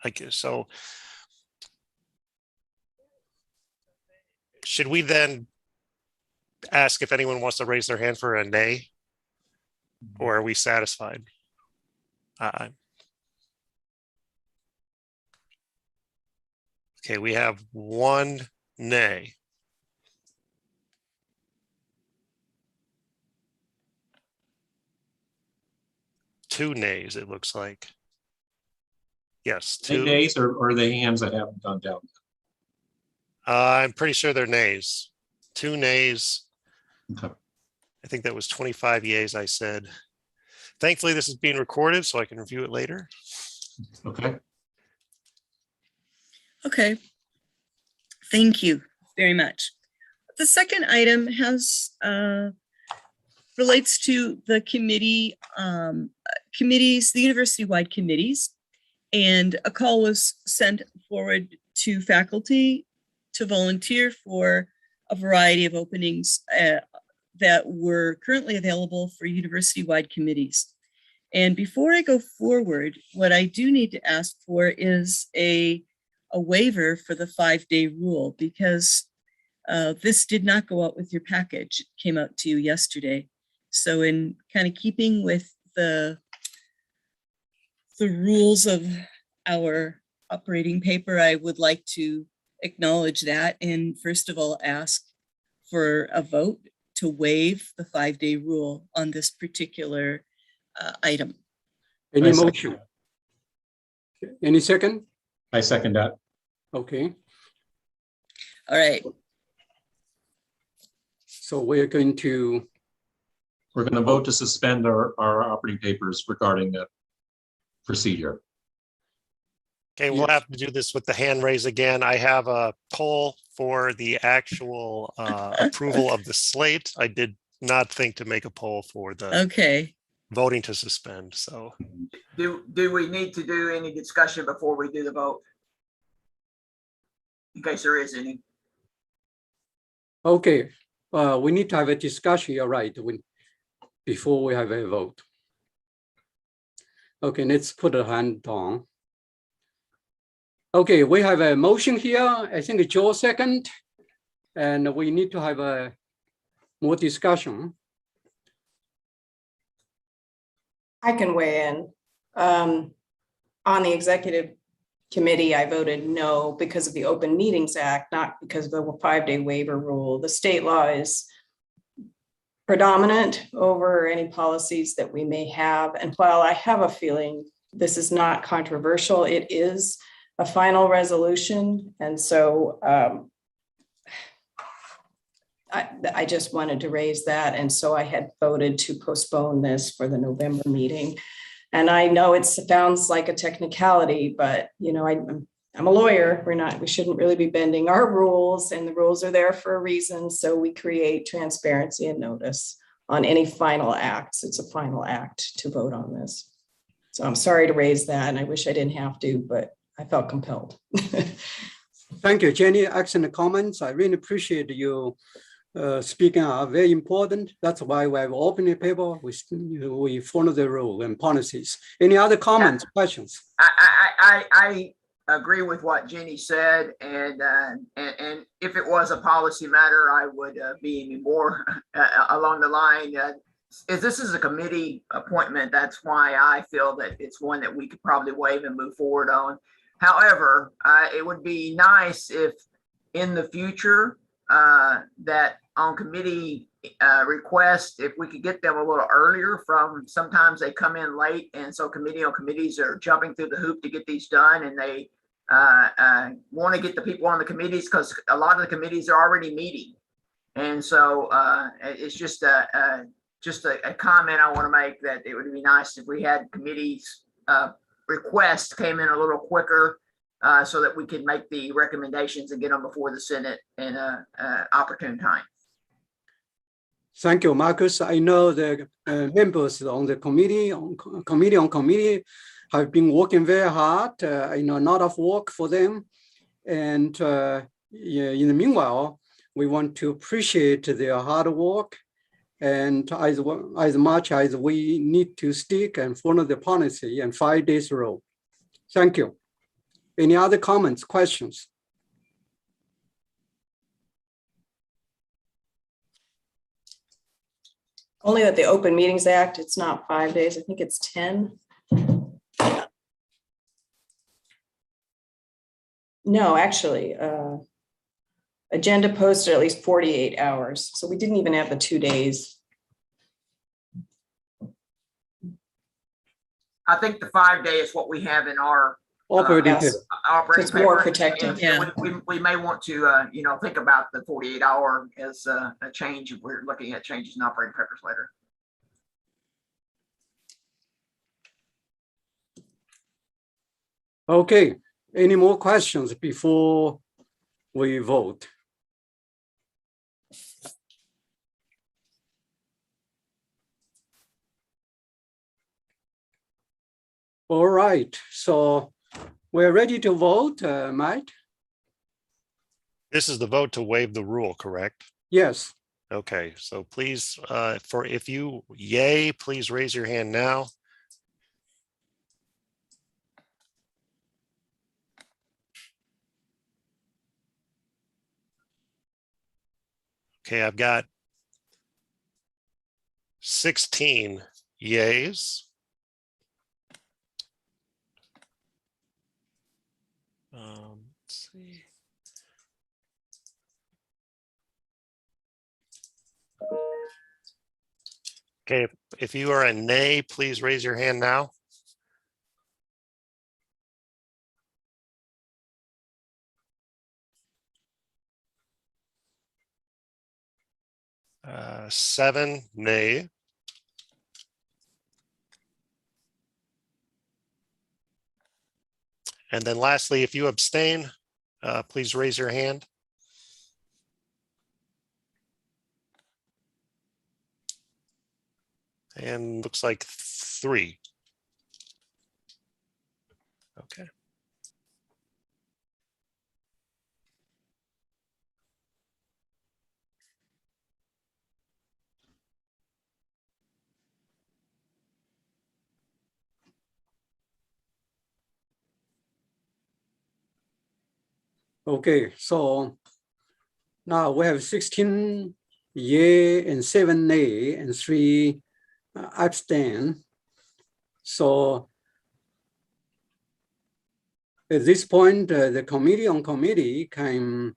I guess so. Should we then ask if anyone wants to raise their hand for a nay? Or are we satisfied? Okay, we have 1 nay. Two nays, it looks like. Yes, Any 2. nays or the hands that haven't gone down? I'm pretty sure they're nays. 2 nays. Okay. I think that was 25 yays I said. Thankfully, this is being recorded, so I can review it later. Okay. Okay. Thank you very much. The second item has relates to the committees, the university-wide committees. And a call was sent forward to faculty to volunteer for a variety of openings that were currently available for university-wide committees. And before I go forward, what I do need to ask for is a waiver for the 5-day rule, because this did not go out with your package. It came out to you yesterday. So in kind of keeping with the rules of our operating paper, I would like to acknowledge that and first of all ask for a vote to waive the 5-day rule on this particular item. Any I second motion? Any second? I second that. Okay, All right. so we're going to, We're going to vote to suspend our operating papers regarding the procedure. Okay, we'll have to do this with the hand raise again. I have a poll for the actual approval of the slate. I did not think to make a poll for the Okay. voting to suspend, so. Do we need to do any discussion before we do the vote? In case there is any. okay, we need to have a discussion, you're right, before we have a vote. Okay, let's put a hand down. Okay, we have a motion here. I think Joe second, and we need to have a more discussion. I can weigh in. On the executive committee, I voted no because of the Open Meetings Act, not because of the 5-day waiver rule. The state law is predominant over any policies that we may have. And while I have a feeling this is not controversial, it is a final resolution. And so I just wanted to raise that. And so I had voted to postpone this for the November meeting. And I know it sounds like a technicality, but you know, I'm a lawyer. We shouldn't really be bending our rules, and the rules are there for a reason. So we create transparency and notice on any final acts. It's a final act to vote on this. So I'm sorry to raise that, and I wish I didn't have to, but I felt compelled. Thank you, Jenny. Excellent comments. I really appreciate you speaking out. Very important. That's why we have open paper. We follow the rule and policies. Any other comments, questions? I agree with what Jenny said, and if it was a policy matter, I would be more along the line. If this is a committee appointment, that's why I feel that it's one that we could probably waive and move forward on. However, it would be nice if in the future that on committee requests, if we could get them a little earlier from, sometimes they come in late, and so committees are jumping through the hoop to get these done, and they want to get the people on the committees because a lot of the committees are already meeting. And so it's just a comment I want to make, that it would be nice if we had committees requests came in a little quicker so that we could make the recommendations and get them before the Senate in an opportune time. Thank you, Marcus. I know the members on the committee have been working very hard. I know a lot of work for them. And yeah, in the meanwhile, we want to appreciate their hard work. And as much as we need to stick and follow the policy and 5 days rule. Thank you. Any other comments, questions? Only that the Open Meetings Act, it's not 5 days. I think it's 10. No, actually, agenda posted at least 48 hours. So we didn't even have the 2 days. I think the 5 day is what we have in our operating Yes. paper. operating It's more paper. protective. Yeah. We may want to, think about the 48 hour as a change if we're looking at changes in operating papers later. Okay, any more questions before we vote? All right, so we're ready to vote, Mike? This is the vote to waive the rule, correct? Yes. Okay, so please, if you yay, please raise your hand now. Okay, I've got 16 yays. Let's see. Okay, if you are a nay, please raise your hand now. Seven nay. And then lastly, if you abstain, please raise your hand. And looks like 3. Okay. Okay, so now we have 16 yay and 7 nay and 3 abstain. So at this point, the committee on committee can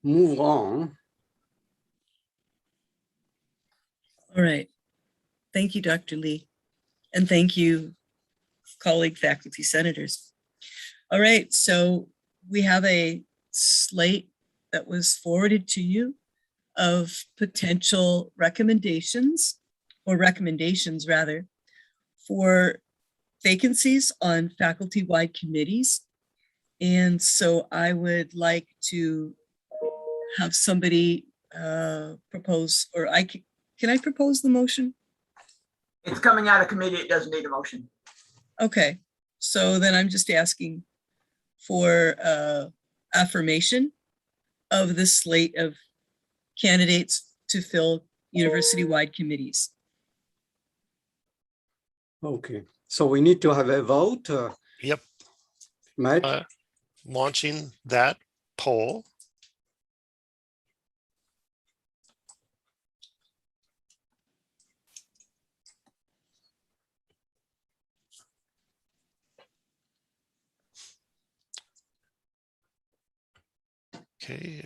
move on. All right. Thank you, Dr. Lee. And thank you, colleague faculty senators. All right, so we have a slate that was forwarded to you of potential recommendations, or recommendations rather, for vacancies on faculty-wide committees. And so I would like to have somebody propose, or can I propose the motion? It's coming out of committee. It doesn't need a motion. Okay, so then I'm just asking for affirmation of the slate of candidates to fill university-wide committees. Okay, so we need to have a vote. Yep. Matt? Launching that poll. Okay.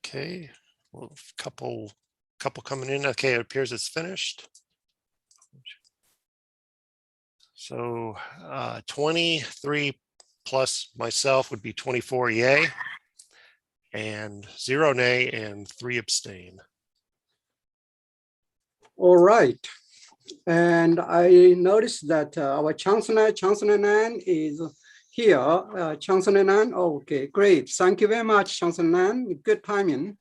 Okay, well, couple coming in. Okay, it appears it's finished. So 23 plus myself would be 24 yay, and 0 nay, and 3 abstain. All right. And I noticed that our Chancellor Nan is here. Chancellor Nan, okay, great. Thank you very much, Chancellor Nan. Good timing.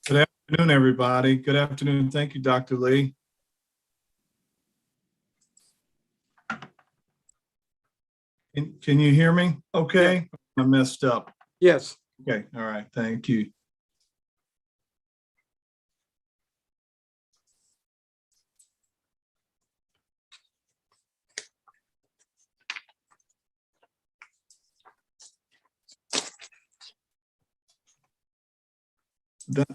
Good afternoon, everybody. Good afternoon. Thank you, Dr. Lee. Can you hear me? Okay, I messed up. Yes. Okay, all right, thank you.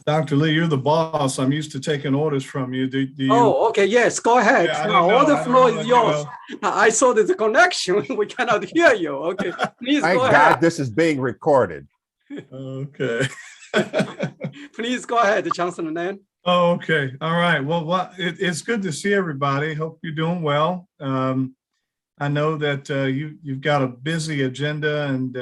Dr. Lee, you're the boss. I'm used to taking orders from you. Do you? Oh, okay, yes, go ahead. Yeah, Now, all the floor is yours. Well. I saw there's a connection. We cannot hear you. Okay, please Thank go God ahead. this is being recorded. Okay. Please go ahead, Chancellor Nan. Oh, okay. All right. Well, it's good to see everybody. Hope you're doing well. I know that you've got a busy agenda, and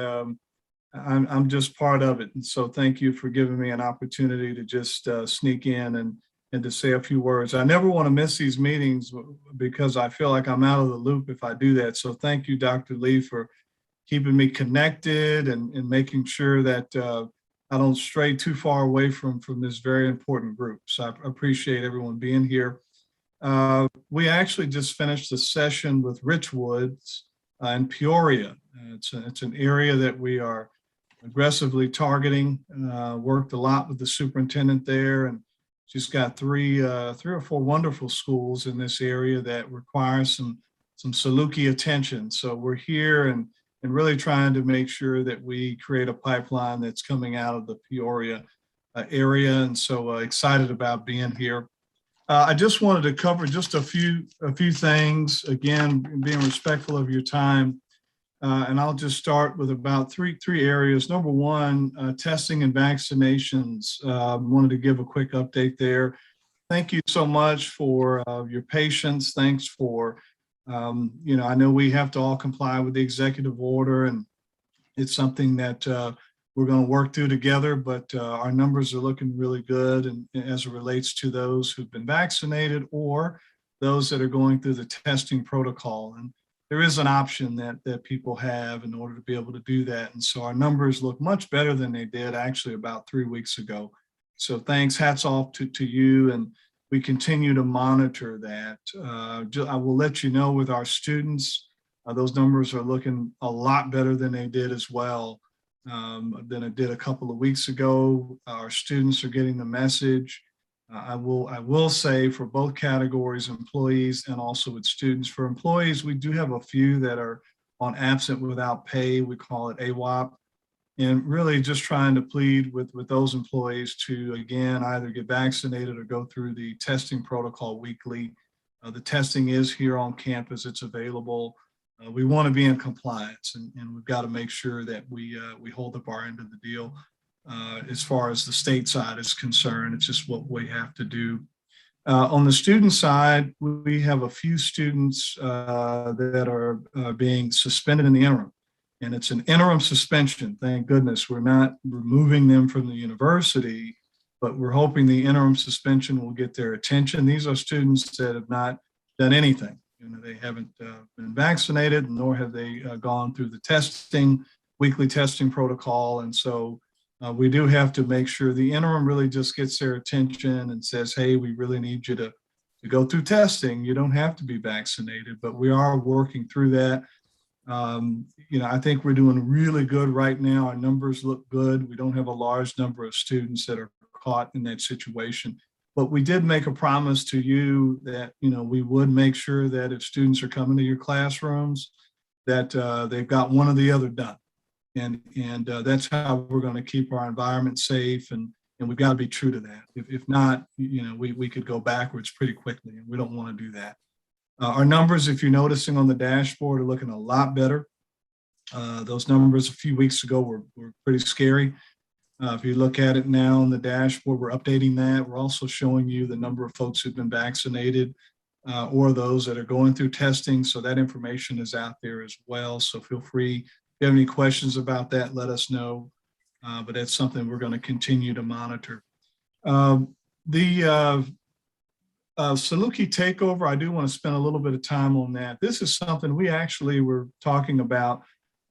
I'm just part of it. And so thank you for giving me an opportunity to just sneak in and to say a few words. I never want to miss these meetings because I feel like I'm out of the loop if I do that. So thank you, Dr. Lee, for keeping me connected and making sure that I don't stray too far away from this very important group. So I appreciate everyone being here. We actually just finished a session with Richwoods in Peoria. It's an area that we are aggressively targeting. Worked a lot with the superintendent there, and she's got three or four wonderful schools in this area that require some Saluki attention. So we're here and really trying to make sure that we create a pipeline that's coming out of the Peoria area. And so excited about being here. I just wanted to cover just a few things, again, being respectful of your time. And I'll just start with about three areas. Number one, testing and vaccinations. Wanted to give a quick update there. Thank you so much for your patience. Thanks for, I know we have to all comply with the executive order, and it's something that we're going to work through together, but our numbers are looking really good, and as it relates to those who've been vaccinated or those that are going through the testing protocol. And there is an option that people have in order to be able to do that. And so our numbers look much better than they did actually about 3 weeks ago. So thanks, hats off to you. And we continue to monitor that. I will let you know with our students, those numbers are looking a lot better than they did as well, than it did a couple of weeks ago. Our students are getting the message. I will say for both categories, employees and also with students. For employees, we do have a few that are on absent without pay. We call it AWOP. And really just trying to plead with those employees to, again, either get vaccinated or go through the testing protocol weekly. The testing is here on campus. It's available. We want to be in compliance, and we've got to make sure that we hold up our end of the deal. As far as the state side is concerned, it's just what we have to do. On the student side, we have a few students that are being suspended in the interim. And it's an interim suspension. Thank goodness we're not removing them from the university, but we're hoping the interim suspension will get their attention. These are students that have not done anything. They haven't been vaccinated, nor have they gone through the weekly testing protocol. And so we do have to make sure the interim really just gets their attention and says, hey, we really need you to go through testing. You don't have to be vaccinated, but we are working through that. I think we're doing really good right now. Our numbers look good. We don't have a large number of students that are caught in that situation. But we did make a promise to you that, we would make sure that if students are coming to your classrooms, that they've got one or the other done. And that's how we're going to keep our environment safe. And we've got to be true to that. If not, we could go backwards pretty quickly, and we don't want to do that. Our numbers, if you're noticing on the dashboard, are looking a lot better. Those numbers a few weeks ago were pretty scary. If you look at it now on the dashboard, we're updating that. We're also showing you the number of folks who've been vaccinated or those that are going through testing. So that information is out there as well. So feel free, if you have any questions about that, let us know. But that's something we're going to continue to monitor. Saluki takeover, I do want to spend a little bit of time on that. This is something we actually were talking about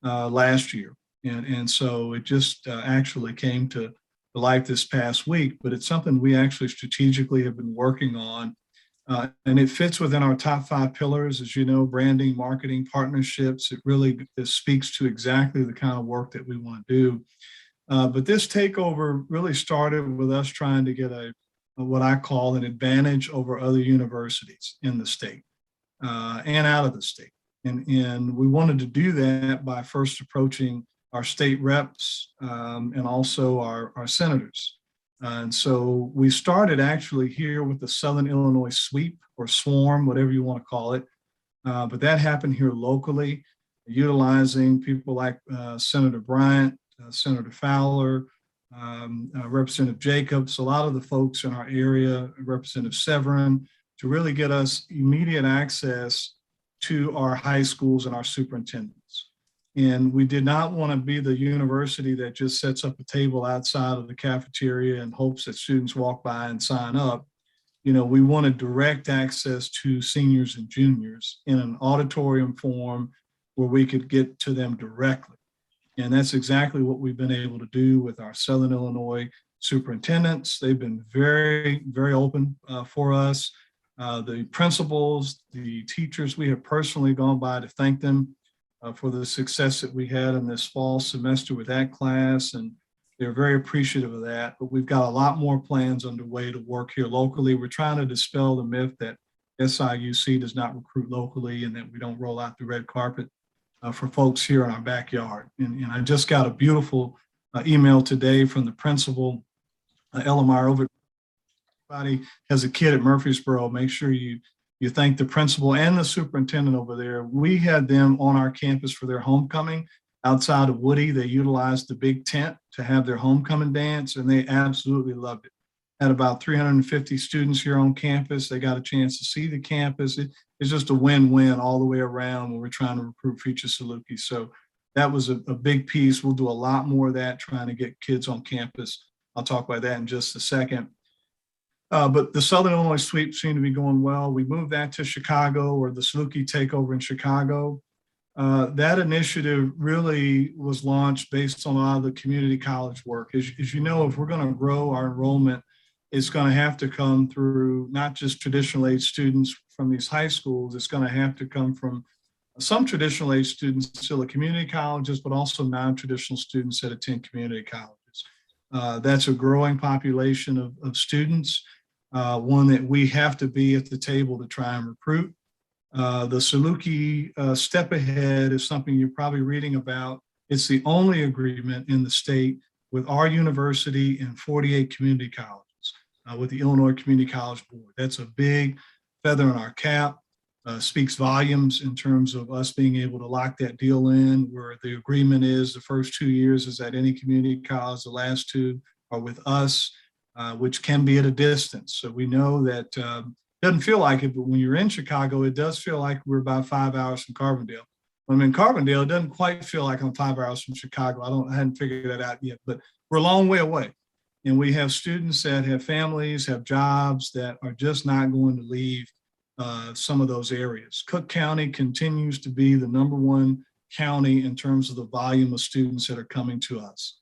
last year. And so it just actually came to life this past week, but it's something we actually strategically have been working on. And it fits within our top 5 pillars, as you know, branding, marketing, partnerships. It speaks to exactly the kind of work that we want to do. But this takeover really started with us trying to get what I call an advantage over other universities in the state and out of the state. And we wanted to do that by first approaching our state reps and also our senators. And so we started actually here with the Southern Illinois Sweep or Swarm, whatever you want to call it. But that happened here locally, utilizing people like Senator Bryant, Senator Fowler, Representative Jacobs, a lot of the folks in our area, Representative Severin, to really get us immediate access to our high schools and our superintendents. And we did not want to be the university that just sets up a table outside of the cafeteria and hopes that students walk by and sign up. we wanted direct access to seniors and juniors in an auditorium form where we could get to them directly. And that's exactly what we've been able to do with our Southern Illinois superintendents. They've been very, very open for us. The principals, the teachers, we have personally gone by to thank them for the success that we had in this fall semester with that class. And they're very appreciative of that, but we've got a lot more plans underway to work here locally. We're trying to dispel the myth that SIUC does not recruit locally and that we don't roll out the red carpet for folks here in our backyard. And I just got a beautiful email today from the principal, Ella Meyer, over. Everybody has a kid at Murfreesboro, make sure you thank the principal and the superintendent over there. We had them on our campus for their homecoming. Outside of Woody, they utilized the big tent to have their homecoming dance, and they absolutely loved it. Had about 350 students here on campus. They got a chance to see the campus. It's just a win-win all the way around when we're trying to recruit future Salukis. So that was a big piece. We'll do a lot more of that, trying to get kids on campus. I'll talk about that in just a second. But the Southern Illinois sweep seemed to be going well. We moved that to Chicago, or the Saluki takeover in Chicago. That initiative really was launched based on a lot of the community college work. As you know, if we're going to grow our enrollment, it's going to have to come through not just traditional age students from these high schools. It's going to have to come from some traditional age students still at community colleges, but also non-traditional students that attend community colleges. That's a growing population of students, one that we have to be at the table to try and recruit. The Saluki Step Ahead is something you're probably reading about. It's the only agreement in the state with our university and 48 community colleges, with the Illinois Community College Board. That's a big feather in our cap, speaks volumes in terms of us being able to lock that deal in, where the agreement is the first 2 years is at any community college, the last 2 are with us, which can be at a distance. So we know that doesn't feel like it, but when you're in Chicago, it does feel like we're about 5 hours from Carbondale. When I'm in Carbondale, it doesn't quite feel like I'm 5 hours from Chicago. I hadn't figured that out yet, but we're a long way away. And we have students that have families, have jobs that are just not going to leave some of those areas. Cook County continues to be the #1 county in terms of the volume of students that are coming to us.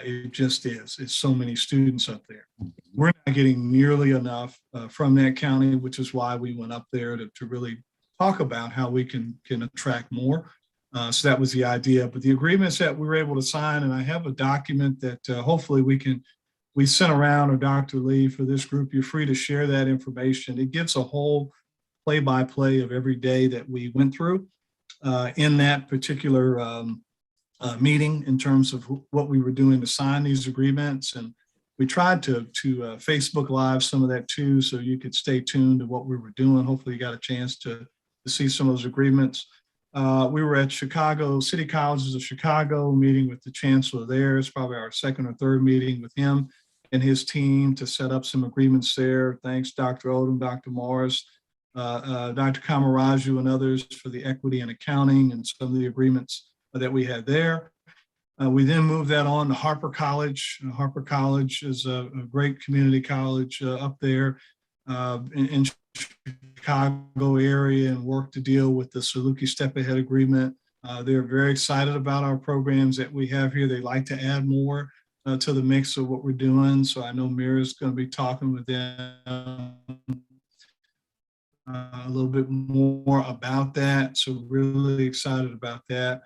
It just is. It's so many students up there. We're not getting nearly enough from that county, which is why we went up there to really talk about how we can attract more. So that was the idea. But the agreements that we were able to sign, and I have a document that hopefully we sent around, or Dr. Lee, for this group. You're free to share that information. It gives a whole play-by-play of every day that we went through in that particular meeting in terms of what we were doing to sign these agreements. And we tried to Facebook Live some of that too, so you could stay tuned to what we were doing. Hopefully you got a chance to see some of those agreements. We were at Chicago, City Colleges of Chicago, meeting with the chancellor there. It's probably our second or third meeting with him and his team to set up some agreements there. Thanks, Dr. Odom, Dr. Morris, Dr. Kamaraju, and others for the equity and accounting and some of the agreements that we had there. We then moved that on to Harper College. Harper College is a great community college up there in Chicago area, and worked to deal with the Saluki Step Ahead agreement. They're very excited about our programs that we have here. They like to add more to the mix of what we're doing. So I know Mira's going to be talking with them a little bit more about that. So really excited about that.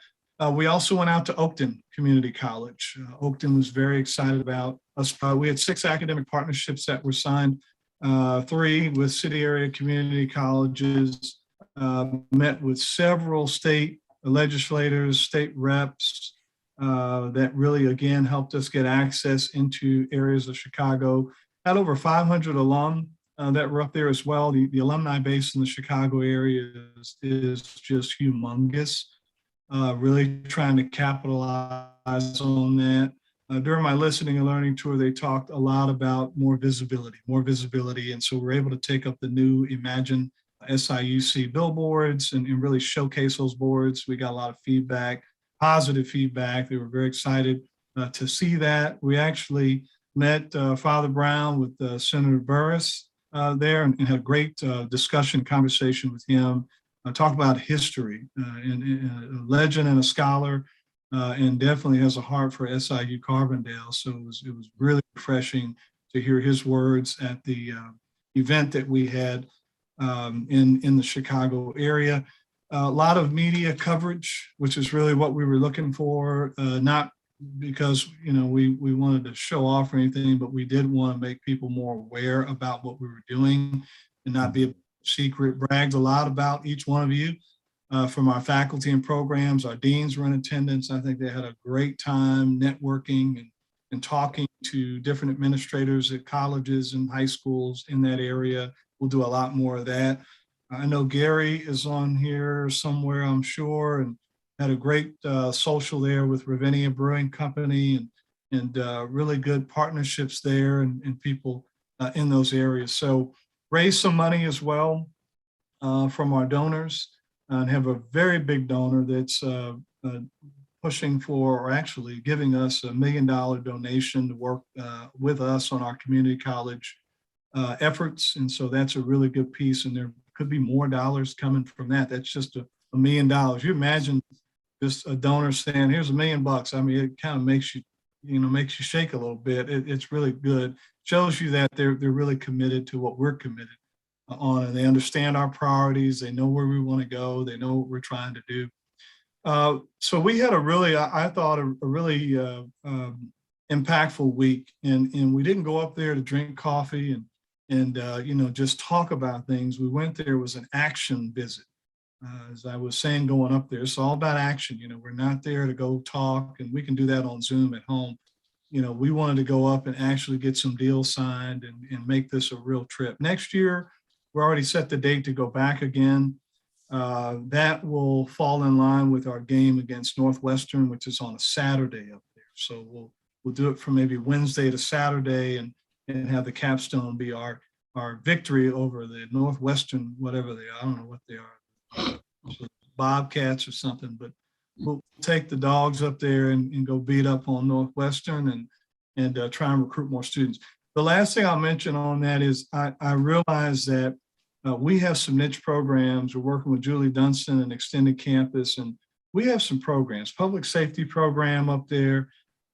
We also went out to Oakton Community College. Oakton was very excited about us. We had 6 academic partnerships that were signed, 3 with city area community colleges, met with several state legislators, state reps that really, again, helped us get access into areas of Chicago. Had over 500 alum that were up there as well. The alumni base in the Chicago area is just humongous. Really trying to capitalize on that. During my listening and learning tour, they talked a lot about more visibility. And so we're able to take up the new Imagine SIUC billboards and really showcase those boards. We got a lot of feedback, positive feedback. They were very excited to see that. We actually met Father Brown with Senator Burris there and had a great discussion, conversation with him. Talk about history, and a legend and a scholar, and definitely has a heart for SIU Carbondale. So it was really refreshing to hear his words at the event that we had in the Chicago area. A lot of media coverage, which is really what we were looking for, not because we wanted to show off or anything, but we did want to make people more aware about what we were doing and not be a secret. Bragged a lot about each one of you from our faculty and programs. Our deans were in attendance. I think they had a great time networking and talking to different administrators at colleges and high schools in that area. We'll do a lot more of that. I know Gary is on here somewhere, I'm sure, and had a great social there with Ravinia Brewing Company and really good partnerships there and people in those areas. So raise some money as well from our donors and have a very big donor that's pushing for, or actually giving us $1 million donation to work with us on our community college efforts. And so that's a really good piece, and there could be more dollars coming from that. That's just $1 million. You imagine just a donor saying, here's $1 million. I mean, it kind of makes you, makes you shake a little bit. It's really good. Shows you that they're really committed to what we're committed on, and they understand our priorities. They know where we want to go. They know what we're trying to do. So we had a really, I thought, a really impactful week, and we didn't go up there to drink coffee and just talk about things. We went there, it was an action visit. As I was saying, going up there, it's all about action. We're not there to go talk, and we can do that on Zoom at home. We wanted to go up and actually get some deals signed and make this a real trip. Next year, we already set the date to go back again. That will fall in line with our game against Northwestern, which is on a Saturday up there. So we'll do it from maybe Wednesday to Saturday and have the capstone be our victory over the Northwestern, whatever they are. I don't know what they are. Bobcats or something, but we'll take the dogs up there and go beat up on Northwestern and try and recruit more students. The last thing I'll mention on that is I realize that we have some niche programs. We're working with Julie Dunstan and Extended Campus, and we have some programs. Public safety program up there,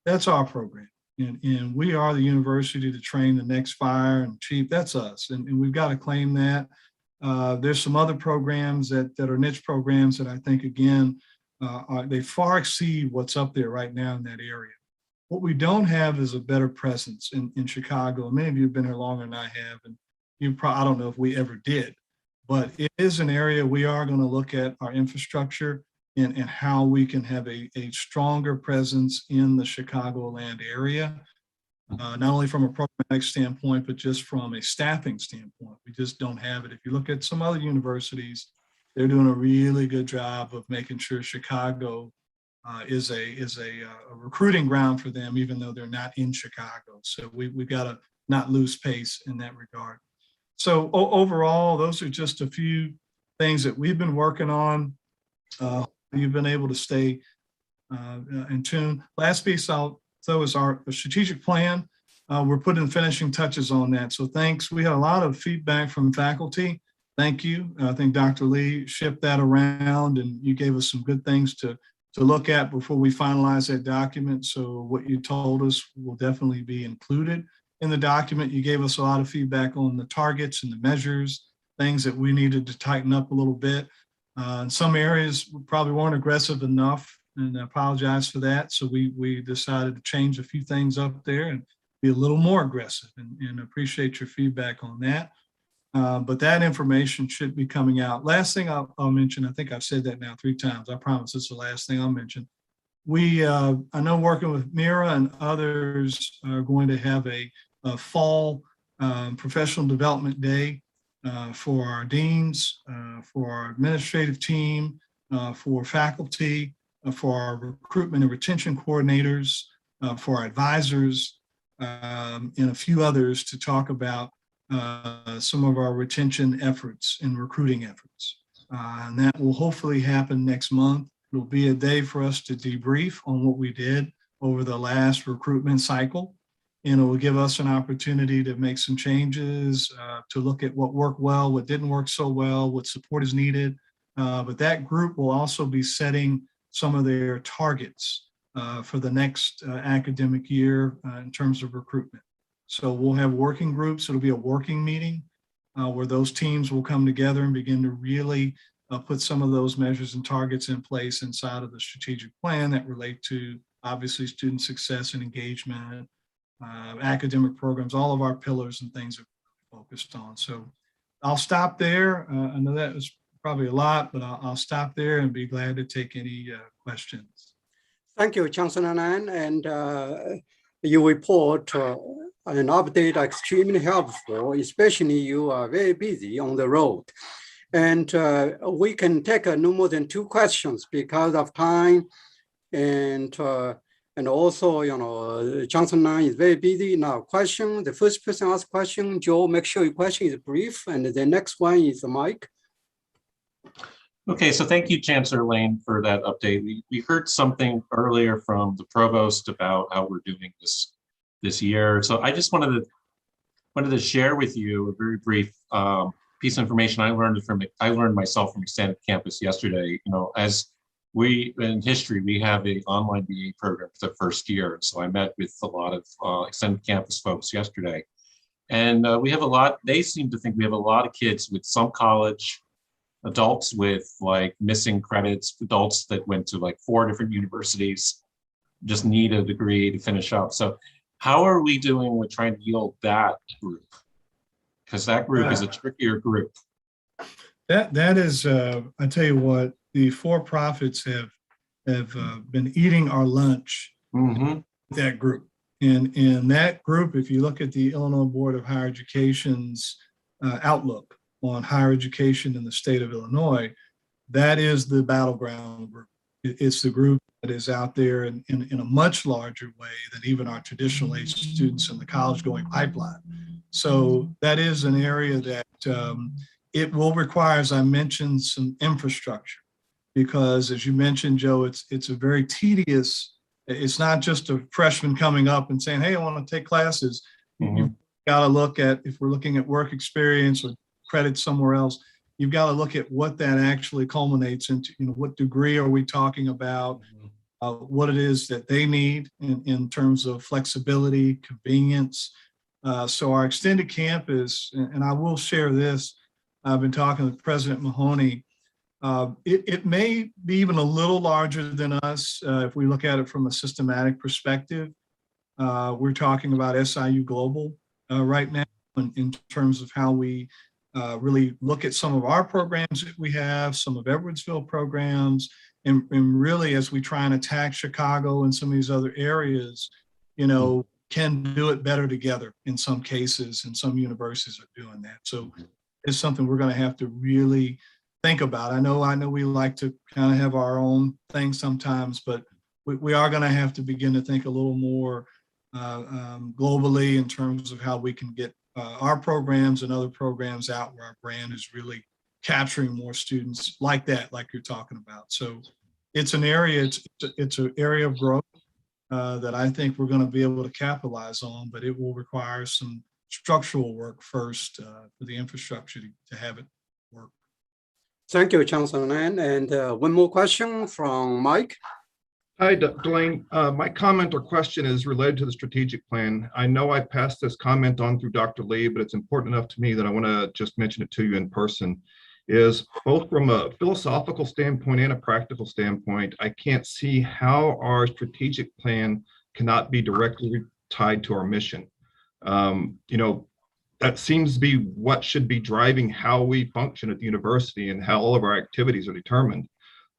that's our program. And we are the university to train the next fire and chief. That's us, and we've got to claim that. There's some other programs that are niche programs that I think, again, they far exceed what's up there right now in that area. What we don't have is a better presence in Chicago. Many of you have been here longer than I have, and I don't know if we ever did, but it is an area we are going to look at our infrastructure and how we can have a stronger presence in the Chicagoland area. Not only from a programmatic standpoint, but just from a staffing standpoint. We just don't have it. If you look at some other universities, they're doing a really good job of making sure Chicago is a recruiting ground for them, even though they're not in Chicago. So we've got to not lose pace in that regard. So overall, those are just a few things that we've been working on. You've been able to stay in tune. Last piece I'll throw is our strategic plan. We're putting finishing touches on that. So thanks. We had a lot of feedback from faculty. Thank you. I think Dr. Lee shipped that around, and you gave us some good things to look at before we finalize that document. So what you told us will definitely be included in the document. You gave us a lot of feedback on the targets and the measures, things that we needed to tighten up a little bit. In some areas, we probably weren't aggressive enough, and I apologize for that. So we decided to change a few things up there and be a little more aggressive, and appreciate your feedback on that. But that information should be coming out. Last thing I'll mention, I think I've said that now 3 times. I promise it's the last thing I'll mention. I know working with Mira and others are going to have a fall professional development day for our deans, for our administrative team, for faculty, for our recruitment and retention coordinators, for our advisors, and a few others to talk about some of our retention efforts and recruiting efforts. And that will hopefully happen next month. It'll be a day for us to debrief on what we did over the last recruitment cycle and it will give us an opportunity to make some changes, to look at what worked well, what didn't work so well, what support is needed. But that group will also be setting some of their targets for the next academic year in terms of recruitment. So we'll have working groups. It'll be a working meeting where those teams will come together and begin to really put some of those measures and targets in place inside of the strategic plan that relate to obviously student success and engagement, academic programs, all of our pillars and things that we're focused on. So I'll stop there. I know that was probably a lot, but I'll stop there and be glad to take any questions. Thank you, Chancellor Nan, and your report and update are extremely helpful, especially you are very busy on the road. And we can take no more than 2 questions because of time. And also, you know, Chancellor Nan is very busy now. The first person ask question, Joe, make sure your question is brief. And the next one is Mike. Okay, so thank you, Chancellor Lane, for that update. We heard something earlier from the provost about how we're doing this year. So I just wanted to share with you a very brief piece of information I learned myself from Extended Campus yesterday. You know, as we in history, we have an online BA program for the first year. So I met with a lot of Extended Campus folks yesterday. And we have a lot, they seem to think we have a lot of kids with some college, adults with like missing credits, adults that went to like 4 different universities, just need a degree to finish up. So how are we doing with trying to yield that group? Because that group is a trickier group. That is, I tell you what, the for-profits have been eating our lunch, that group. And that group, if you look at the Illinois Board of Higher Education's outlook on higher education in the state of Illinois, that is the battleground group. It's the group that is out there in a much larger way than even our traditional age students in the college going pipeline. So that is an area that it will require, as I mentioned, some infrastructure, because as you mentioned, Joe, it's a very tedious, it's not just a freshman coming up and saying, hey, I want to take classes. You've got to look at, if we're looking at work experience or credit somewhere else, you've got to look at what that actually culminates into, you know, what degree are we talking about, what it is that they need in terms of flexibility, convenience. So our extended campus, and I will share this, I've been talking with President Mahoney, it may be even a little larger than us if we look at it from a systematic perspective. We're talking about SIU Global right now in terms of how we really look at some of our programs that we have, some of Edwardsville programs, and really as we try and attack Chicago and some of these other areas, you know, can do it better together in some cases, and some universities are doing that. So it's something we're going to have to really think about. I know we like to kind of have our own thing sometimes, but we are going to have to begin to think a little more globally in terms of how we can get our programs and other programs out where our brand is really capturing more students like that, like you're talking about. So it's an area, it's an area of growth that I think we're going to be able to capitalize on, but it will require some structural work first for the infrastructure to have it work. Thank you, Chancellor Nan. And one more question from Mike. Hi, Dr. Lane. My comment or question is related to the strategic plan. I know I passed this comment on through Dr. Lee, but it's important enough to me that I want to just mention it to you in person. Is both from a philosophical standpoint and a practical standpoint, I can't see how our strategic plan cannot be directly tied to our mission. You know, that seems to be what should be driving how we function at the university and how all of our activities are determined.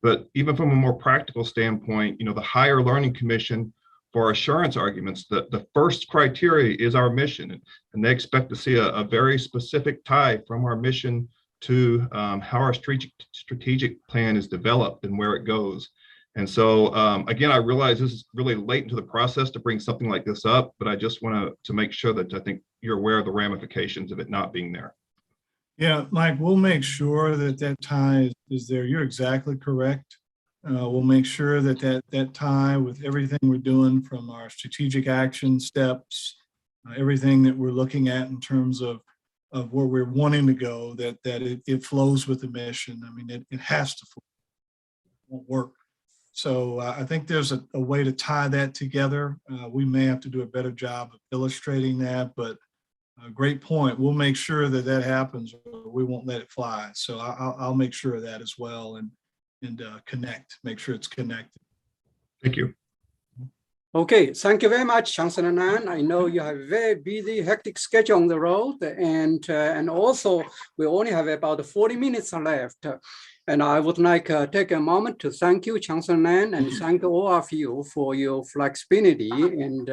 But even from a more practical standpoint, you know, the Higher Learning Commission, for assurance arguments, the first criteria is our mission, and they expect to see a very specific tie from our mission to how our strategic plan is developed and where it goes. And so, again, I realize this is really late into the process to bring something like this up, but I just want to make sure that I think you're aware of the ramifications of it not being there. Yeah, Mike, we'll make sure that that tie is there. You're exactly correct. We'll make sure that that tie with everything we're doing from our strategic action steps everything that we're looking at in terms of where we're wanting to go, that it flows with the mission. I mean, it has to flow. It won't work. So I think there's a way to tie that together. We may have to do a better job of illustrating that, but great point. We'll make sure that that happens, or we won't let it fly. So I'll make sure of that as well, and connect, make sure it's connected. Thank you. Okay, thank you very much, Chancellor Nan. I know you have a very busy, hectic schedule on the road, and also we only have about 40 minutes left. And I would like to take a moment to thank you, Chancellor Nan, and thank all of you for your flexibility and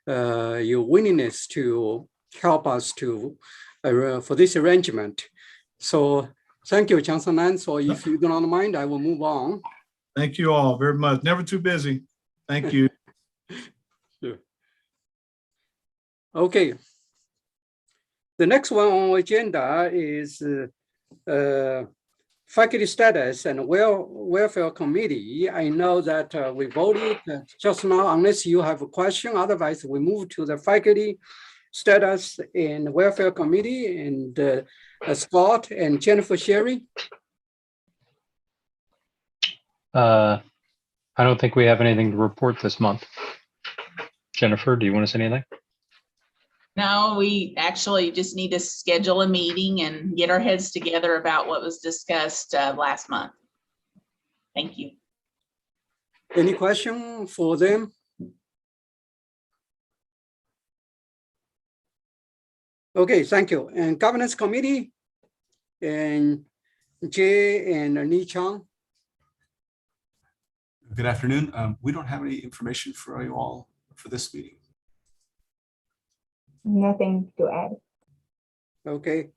your willingness to help us to for this arrangement. So thank you, Chancellor Nan. So if you do not mind, I will move on. Thank you all very much. Never too busy. Thank you. Sure. Okay. The next one on agenda is faculty status and welfare committee. I know that we voted just now, unless you have a question. Otherwise, we move to the faculty status and welfare committee, and Scott and Jennifer Sherry. I don't think we have anything to report this month. Jennifer, do you want to say anything? No, we actually just need to schedule a meeting and get our heads together about what was discussed last month. Thank you. Any question for them? Okay, thank you. And governance committee, and Jay and Lee Chang. Good afternoon. We don't have any information for you all for this meeting. Nothing to add. Okay.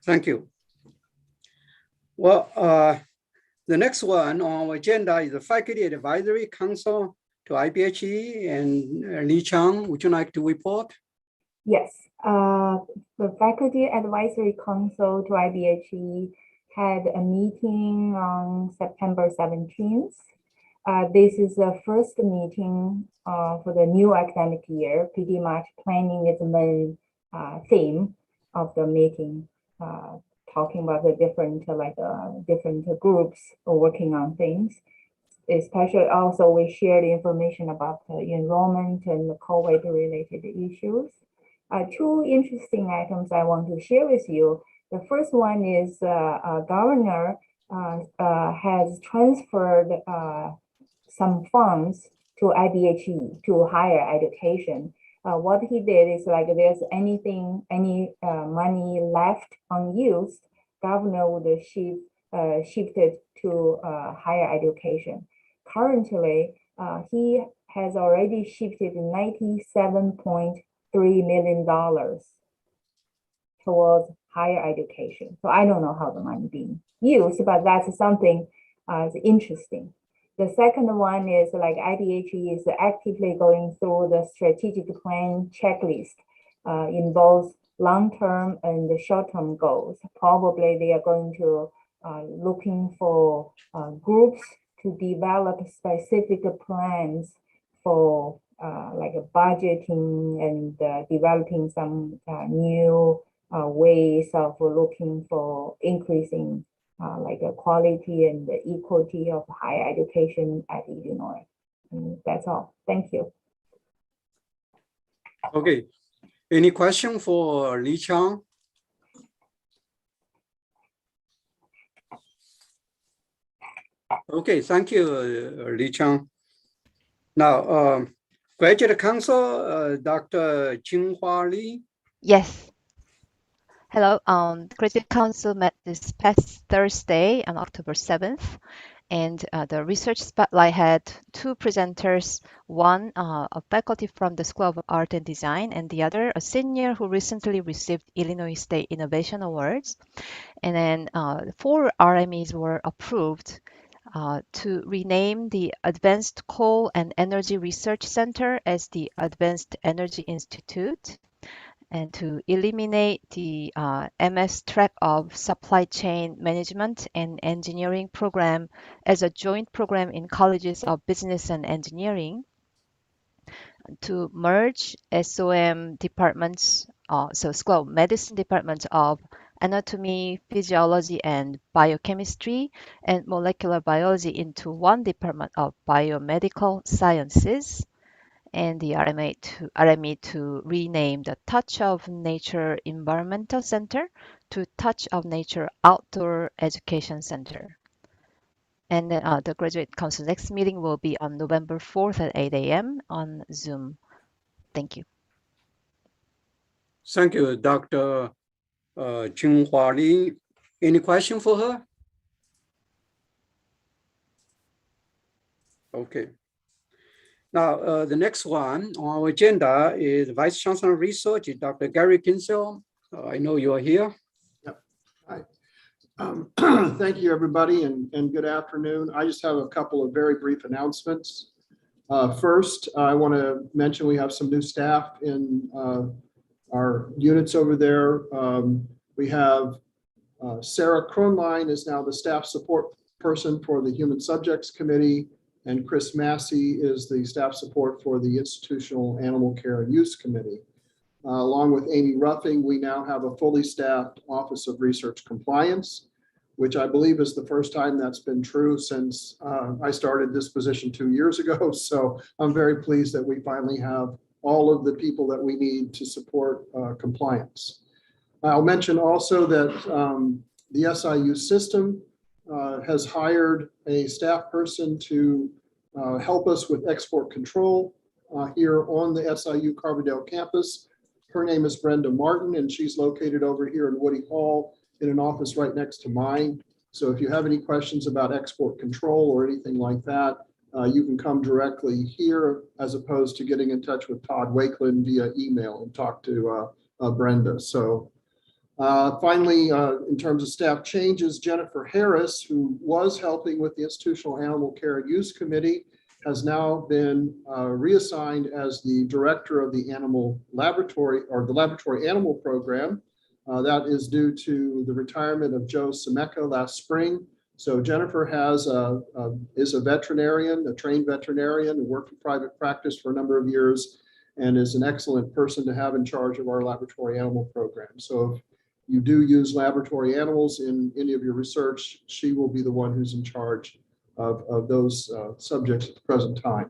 Thank you. Well, the next one on our agenda is the Faculty Advisory Council to IBHE, and Lee Chang, would you like to report? Yes, the Faculty Advisory Council to IBHE had a meeting on September 17th. This is the first meeting for the new academic year. Pretty much planning is the main theme of the meeting, talking about the different different groups working on things. Especially also we shared information about the enrollment and the COVID related issues. Two interesting items I want to share with you. The first one is governor has transferred some funds to IBHE to higher education. What he did is like there's any money left unused, governor would shift it to higher education. Currently, he has already shifted $97.3 million towards higher education. So I don't know how the money being used, but that's something interesting. The second one is like IBHE is actively going through the strategic plan checklist in both long-term and the short-term goals. Probably they are going to looking for groups to develop specific plans for like budgeting and developing some new ways of looking for increasing like a quality and the equity of higher education at Illinois. And that's all. Thank you. Okay. Any question for Lee Chang? Okay, thank you, Lee Chang. Now, Graduate Council, Dr. Jinghua Li. Yes. Hello. Graduate Council met this past Thursday on October 7th, and the research spotlight had two presenters, one a faculty from the School of Art and Design, and the other a senior who recently received Illinois State Innovation Awards. And then 4 RMEs were approved to rename the Advanced Coal and Energy Research Center as the Advanced Energy Institute, and to eliminate the MS track of Supply Chain Management and Engineering program as a joint program in colleges of business and engineering. to merge SOM departments, so School of Medicine departments of anatomy, physiology, and biochemistry, and molecular biology into one department of biomedical sciences, and the RME to rename the Touch of Nature Environmental Center to Touch of Nature Outdoor Education Center. And then the Graduate Council next meeting will be on November 4th at 8 a.m. on Zoom. Thank you. Thank you, Dr. Junhua Li. Any question for her? Okay. Now, the next one on our agenda is Vice Chancellor of Research, Dr. Gary Kinsel. I know you are here. Hi. Thank you, everybody, and good afternoon. I just have a couple of very brief announcements. First, I want to mention we have some new staff in our units over there. We have Sarah Kronlein is now the staff support person for the Human Subjects Committee, and Chris Massey is the staff support for the Institutional Animal Care and Use Committee. Along with Amy Ruffing, we now have a fully staffed Office of Research Compliance, which I believe is the first time that's been true since I started this position 2 years ago. So I'm very pleased that we finally have all of the people that we need to support compliance. I'll mention also that the SIU system has hired a staff person to help us with export control here on the SIU Carbondale campus. Her name is Brenda Martin, and she's located over here in Woody Hall in an office right next to mine. So if you have any questions about export control or anything like that, you can come directly here as opposed to getting in touch with Todd Wakeland via email and talk to Brenda. So finally, in terms of staff changes, Jennifer Harris, who was helping with the Institutional Animal Care and Use Committee, has now been reassigned as the director of the animal laboratory or the laboratory animal program. That is due to the retirement of Joe Semeka last spring. So Jennifer is a veterinarian, a trained veterinarian, who worked in private practice for a number of years and is an excellent person to have in charge of our laboratory animal program. So if you do use laboratory animals in any of your research, she will be the one who's in charge of those subjects at the present time.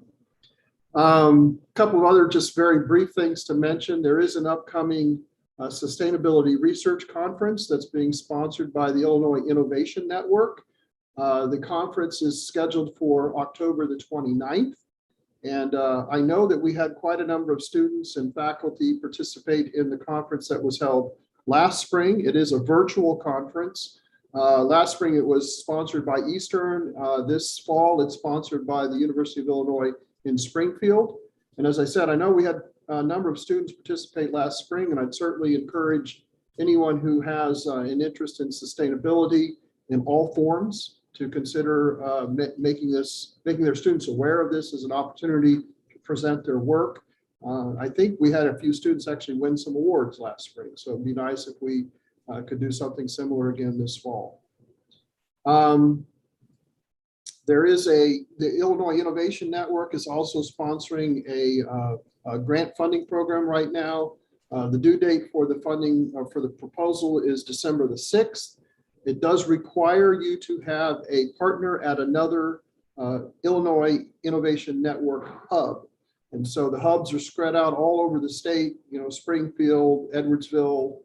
Couple of other just very brief things to mention. There is an upcoming Sustainability Research Conference that's being sponsored by the Illinois Innovation Network. The conference is scheduled for October the 29th. And I know that we had quite a number of students and faculty participate in the conference that was held last spring. It is a virtual conference. Last spring, it was sponsored by Eastern. This fall, it's sponsored by the University of Illinois in Springfield. And as I said, I know we had a number of students participate last spring, and I'd certainly encourage anyone who has an interest in sustainability in all forms to consider making their students aware of this as an opportunity to present their work. I think we had a few students actually win some awards last spring, so it'd be nice if we could do something similar again this fall. There is the Illinois Innovation Network is also sponsoring a grant funding program right now. The due date for the funding for the proposal is December the 6th. It does require you to have a partner at another Illinois Innovation Network hub. And so the hubs are spread out all over the state, Springfield, Edwardsville,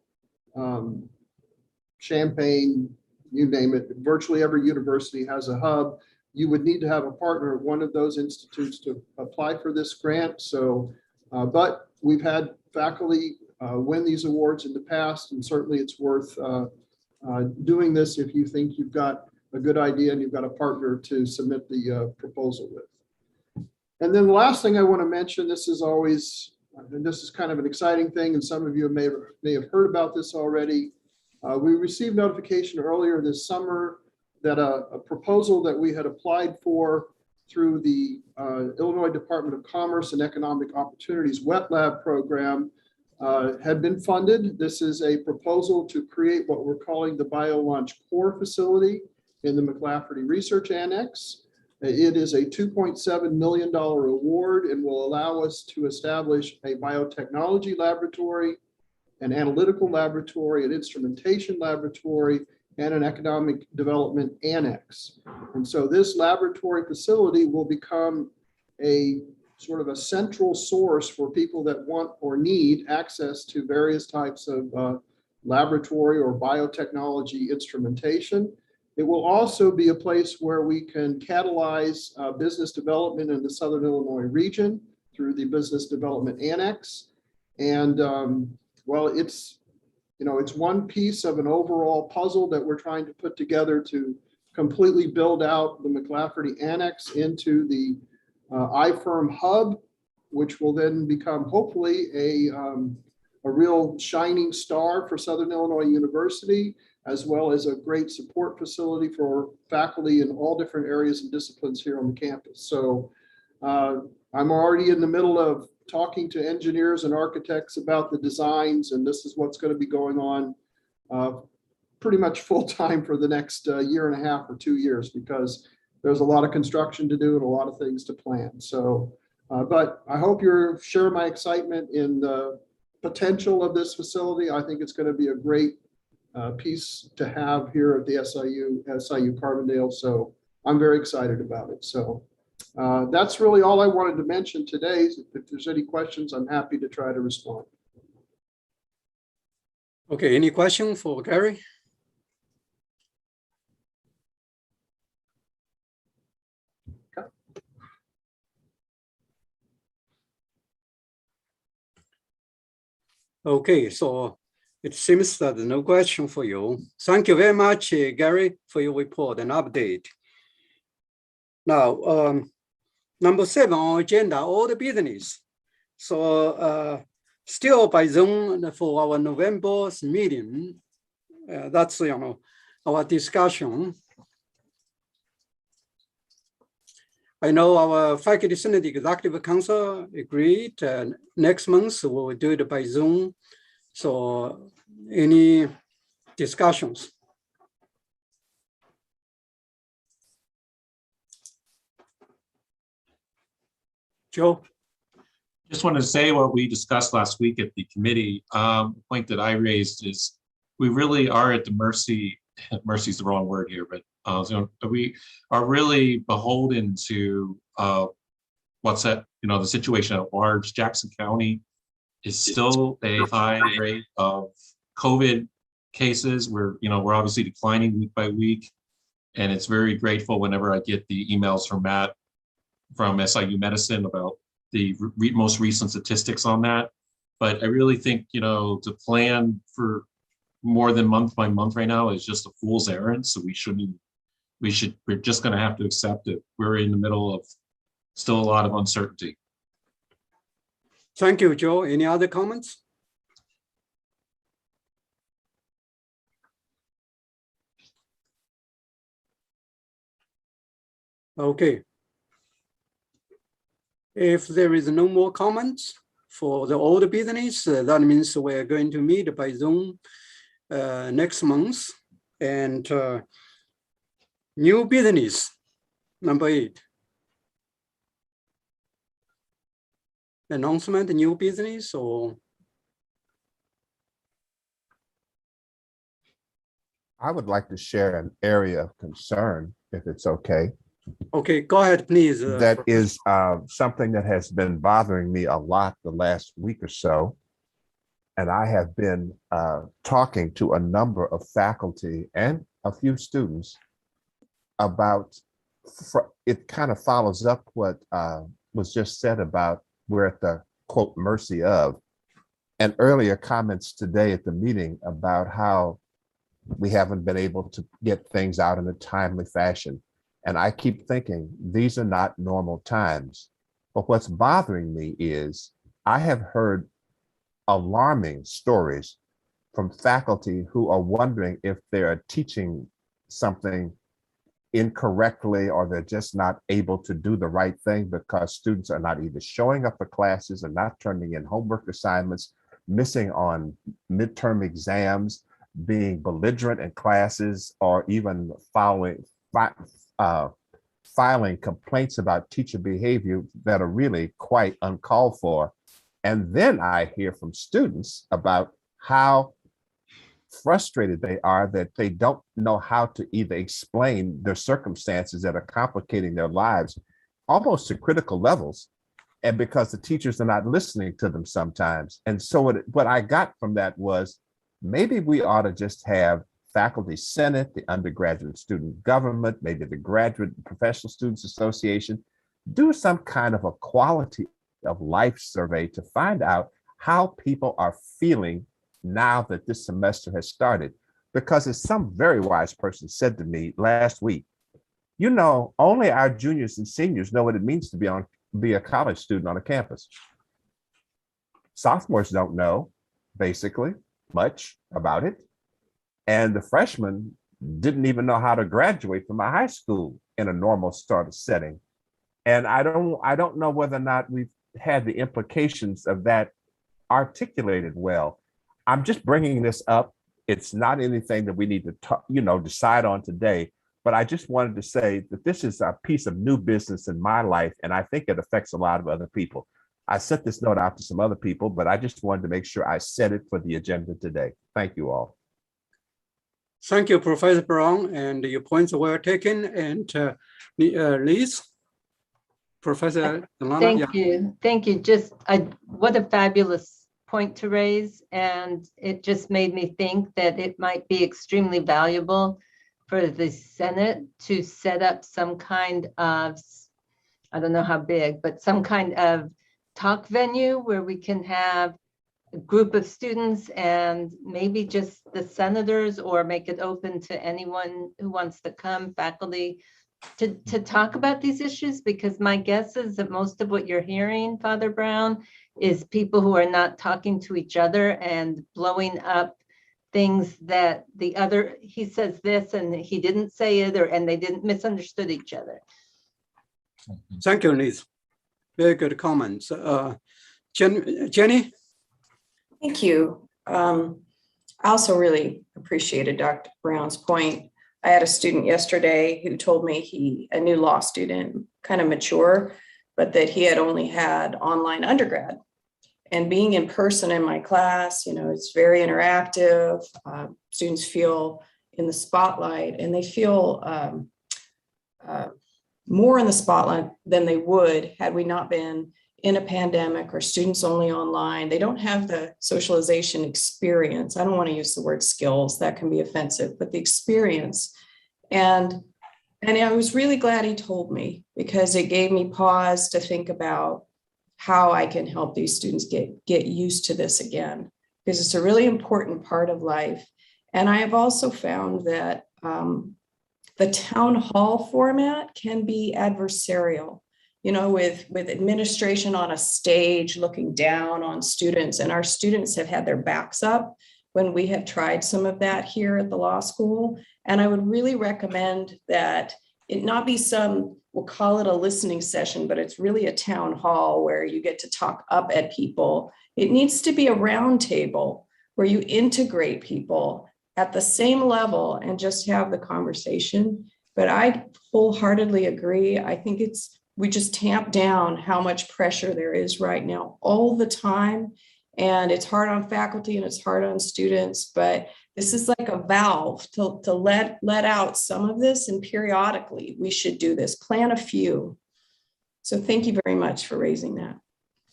Champaign, you name it. Virtually every university has a hub. You would need to have a partner at one of those institutes to apply for this grant. So, but we've had faculty win these awards in the past, and certainly it's worth doing this if you think you've got a good idea and you've got a partner to submit the proposal with. And then the last thing I want to mention, this is kind of an exciting thing, and some of you may have heard about this already. We received notification earlier this summer that a proposal that we had applied for through the Illinois Department of Commerce and Economic Opportunities Wet Lab program had been funded. This is a proposal to create what we're calling the BioLaunch Core facility in the McLafferty Research Annex. It is a $2.7 million award and will allow us to establish a biotechnology laboratory, an analytical laboratory, an instrumentation laboratory, and an economic development annex. And so this laboratory facility will become a sort of a central source for people that want or need access to various types of laboratory or biotechnology instrumentation. It will also be a place where we can catalyze business development in the Southern Illinois region through the Business Development Annex. And well, it's one piece of an overall puzzle that we're trying to put together to completely build out the McLafferty Annex into the iFirm hub, which will then become hopefully a real shining star for Southern Illinois University, as well as a great support facility for faculty in all different areas and disciplines here on the campus. So I'm already in the middle of talking to engineers and architects about the designs, and this is what's going to be going on pretty much full time for the next year and a half or 2 years, because there's a lot of construction to do and a lot of things to plan. So, but I hope you share my excitement in the potential of this facility. I think it's going to be a great piece to have here at the SIU Carbondale. So I'm very excited about it. So that's really all I wanted to mention today. If there's any questions, I'm happy to try to respond. Okay, any question for Gary? Okay, so it seems that no question for you. Thank you very much, Gary, for your report and update. Now, number 7 on agenda, all the business. So still by Zoom for our November's meeting, that's our discussion. I know our Faculty Senate Executive Council agreed next month we will do it by Zoom. So any discussions? Joe? Just wanted to say what we discussed last week at the committee. The point that I raised is we really are at the mercy is the wrong word here, but we are really beholden to what's that, the situation at large. Jackson County is still a high rate of COVID cases. We're obviously declining week by week. And it's very grateful whenever I get the emails from Matt from SIU Medicine about the most recent statistics on that. But I really think, to plan for more than month by month right now is just a fool's errand. So we're just going to have to accept it. We're in the middle of still a lot of uncertainty. Thank you, Joe. Any other comments? Okay. If there is no more comments for the old business, that means we're going to meet by Zoom next month. And new business, number 8. Announcement, new business, or? I would like to share an area of concern, if it's okay. Okay, go ahead, please. That is something that has been bothering me a lot the last week or so. And I have been talking to a number of faculty and a few students about, it kind of follows up what was just said about we're at the, quote, mercy of, and earlier comments today at the meeting about how we haven't been able to get things out in a timely fashion. And I keep thinking these are not normal times. But what's bothering me is I have heard alarming stories from faculty who are wondering if they're teaching something incorrectly or they're just not able to do the right thing because students are not either showing up for classes or not turning in homework assignments, missing on midterm exams, being belligerent in classes, or even filing complaints about teacher behavior that are really quite uncalled for. And then I hear from students about how frustrated they are that they don't know how to either explain their circumstances that are complicating their lives almost to critical levels, and because the teachers are not listening to them sometimes. And so what I got from that was maybe we ought to just have faculty senate, the undergraduate student government, maybe the graduate and professional students association, do some kind of a quality of life survey to find out how people are feeling now that this semester has started. Because as some very wise person said to me last week, you know, only our juniors and seniors know what it means to be a college student on a campus. Sophomores don't know, basically, much about it. And the freshmen didn't even know how to graduate from a high school in a normal starter setting. And I don't know whether or not we've had the implications of that articulated well. I'm just bringing this up. It's not anything that we need to talk, decide on today, but I just wanted to say that this is a piece of new business in my life, and I think it affects a lot of other people. I sent this note out to some other people, but I just wanted to make sure I said it for the agenda today. Thank you all. Thank you, Professor Brown, and your points were taken. And Liz, Professor Delana. Thank you. Just what a fabulous point to raise, and it just made me think that it might be extremely valuable for the Senate to set up some kind of, I don't know how big, but some kind of talk venue where we can have a group of students and maybe just the senators, or make it open to anyone who wants to come, faculty, to talk about these issues, because my guess is that most of what you're hearing, Father Brown, is people who are not talking to each other and blowing up things that the other, he says this and he didn't say it, and they didn't misunderstood each other. Thank you, Liz. Very good comments. Jenny? Thank you. I also really appreciated Dr. Brown's point. I had a student yesterday who told me a new law student, kind of mature, but that he had only had online undergrad. And being in person in my class, it's very interactive. Students feel in the spotlight, and they feel more in the spotlight than they would had we not been in a pandemic or students only online. They don't have the socialization experience. I don't want to use the word skills, that can be offensive, but the experience. And I was really glad he told me, because it gave me pause to think about how I can help these students get used to this again, because it's a really important part of life. And I have also found that the town hall format can be adversarial, with administration on a stage looking down on students, and our students have had their backs up when we have tried some of that here at the law school. And I would really recommend that it not be we'll call it a listening session, but it's really a town hall where you get to talk up at people. It needs to be a round table where you integrate people at the same level and just have the conversation. But I wholeheartedly agree. I think we just tamp down how much pressure there is right now all the time. And it's hard on faculty and it's hard on students, but this is like a valve to let out some of this, and periodically we should do this, plan a few. So thank you very much for raising that.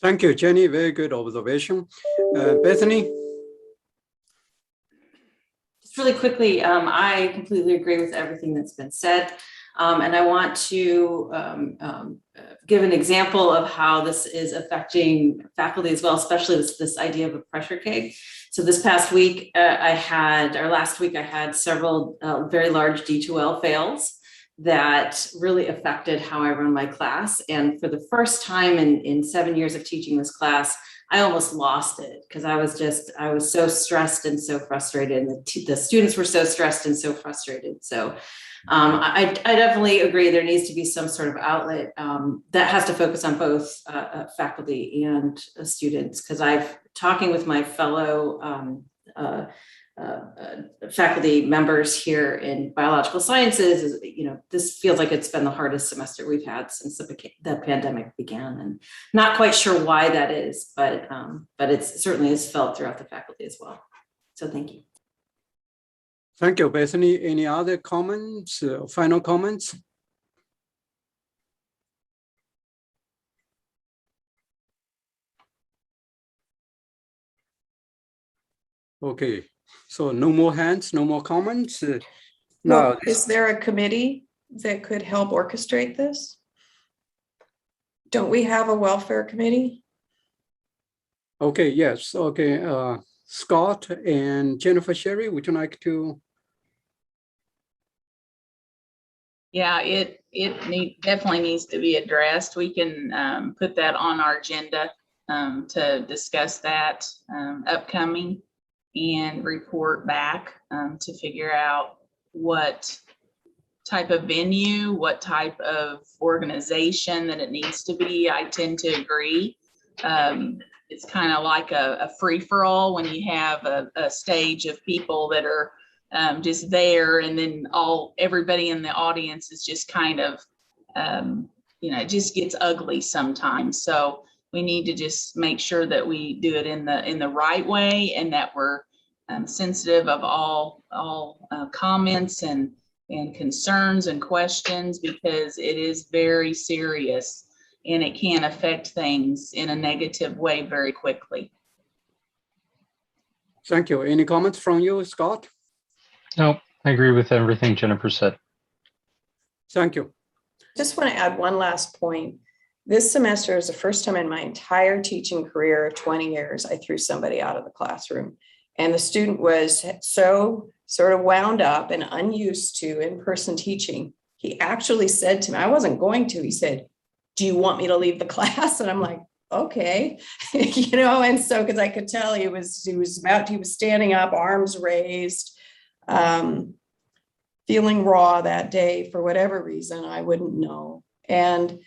Thank you, Jenny. Very good observation. Bethany? Just really quickly, I completely agree with everything that's been said. And I want to give an example of how this is affecting faculty as well, especially this idea of a pressure cake. So this past week, last week, I had several very large D2L fails that really affected how I run my class. And for the first time in 7 years of teaching this class, I almost lost it, because I was so stressed and so frustrated, and the students were so stressed and so frustrated. So I definitely agree there needs to be some sort of outlet that has to focus on both faculty and students, because talking with my fellow faculty members here in biological sciences is, this feels like it's been the hardest semester we've had since the pandemic began, and not quite sure why that is, but it certainly is felt throughout the faculty as well. So thank you. Thank you, Bethany. Any other comments, final comments? Okay, so no more hands, no more comments. Now, Well, is there a committee that could help orchestrate this? Don't we have a welfare committee? okay, yes, okay. Scott and Jennifer Sherry, would you like to? Yeah, it definitely needs to be addressed. We can put that on our agenda to discuss that upcoming and report back to figure out what type of venue, what type of organization that it needs to be. I tend to agree. It's kind of like a free-for-all when you have a stage of people that are just there, and then everybody in the audience is just kind of, it just gets ugly sometimes. So we need to just make sure that we do it in the right way, and that we're sensitive of all comments and concerns and questions, because it is very serious and it can affect things in a negative way very quickly. Thank you. Any comments from you, Scott? No, I agree with everything Jennifer said. Thank you. Just want to add one last point. This semester is the first time in my entire teaching career of 20 years, I threw somebody out of the classroom. And the student was so sort of wound up and unused to in-person teaching. He actually said to me, I wasn't going to, he said, do you want me to leave the class? And I'm like, okay, and so, because I could tell he was standing up, arms raised, feeling raw that day for whatever reason, I wouldn't know. And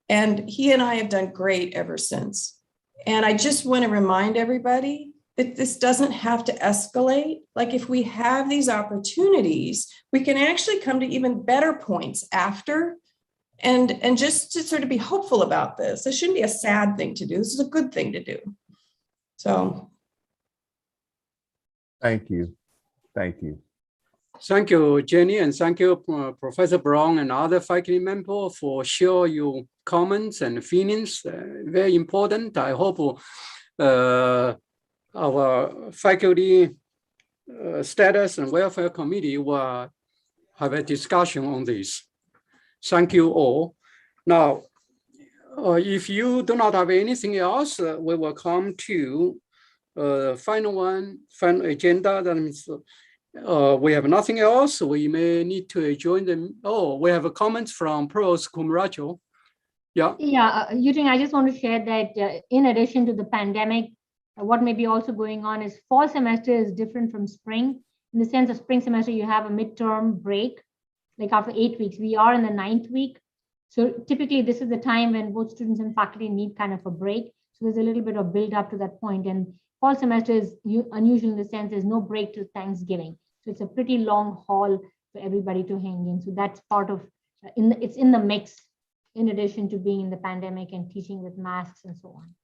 he and I have done great ever since. And I just want to remind everybody that this doesn't have to escalate. Like, if we have these opportunities, we can actually come to even better points after, and just to sort of be hopeful about this. This shouldn't be a sad thing to do. This is a good thing to do. So. Thank you. Thank you. Thank you, Jenny, and thank you, Professor Brown and other faculty members for sharing your comments and feelings. Very important. I hope our faculty status and welfare committee will have a discussion on this. Thank you all. Now, if you do not have anything else, we will come to final agenda. That means we have nothing else. We may need to adjourn them. Oh, we have a comment from Provost Kumarajo. Yeah. Yeah, Eugene, I just want to share that in addition to the pandemic, what may be also going on is fall semester is different from spring. In the sense of spring semester, you have a midterm break, like after 8 weeks. We are in the 9th week. So typically this is the time when both students and faculty need kind of a break. So there's a little bit of build up to that point. And fall semester is unusual in the sense there's no break till Thanksgiving. So it's a pretty long haul for everybody to hang in. So that's part of, it's in the mix, in addition to being in the pandemic and teaching with masks and so on.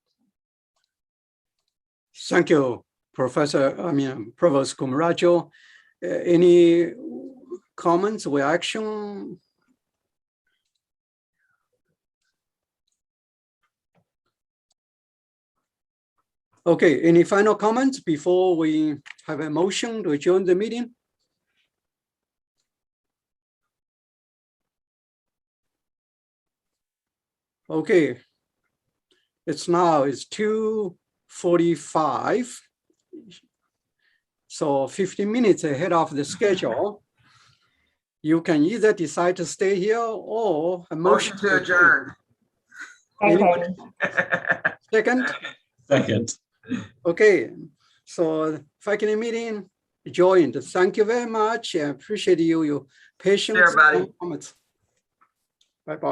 Thank you, Provost Kumarajo. Any comments or action? Okay, any final comments before we have a motion to adjourn the meeting? Okay, it's 2:45. So 15 minutes ahead of the schedule. You can either decide to stay here or a motion to adjourn. Second? Second. Okay, so faculty meeting joined. Thank you very much. I appreciate your patience. Sure, buddy. Bye-bye.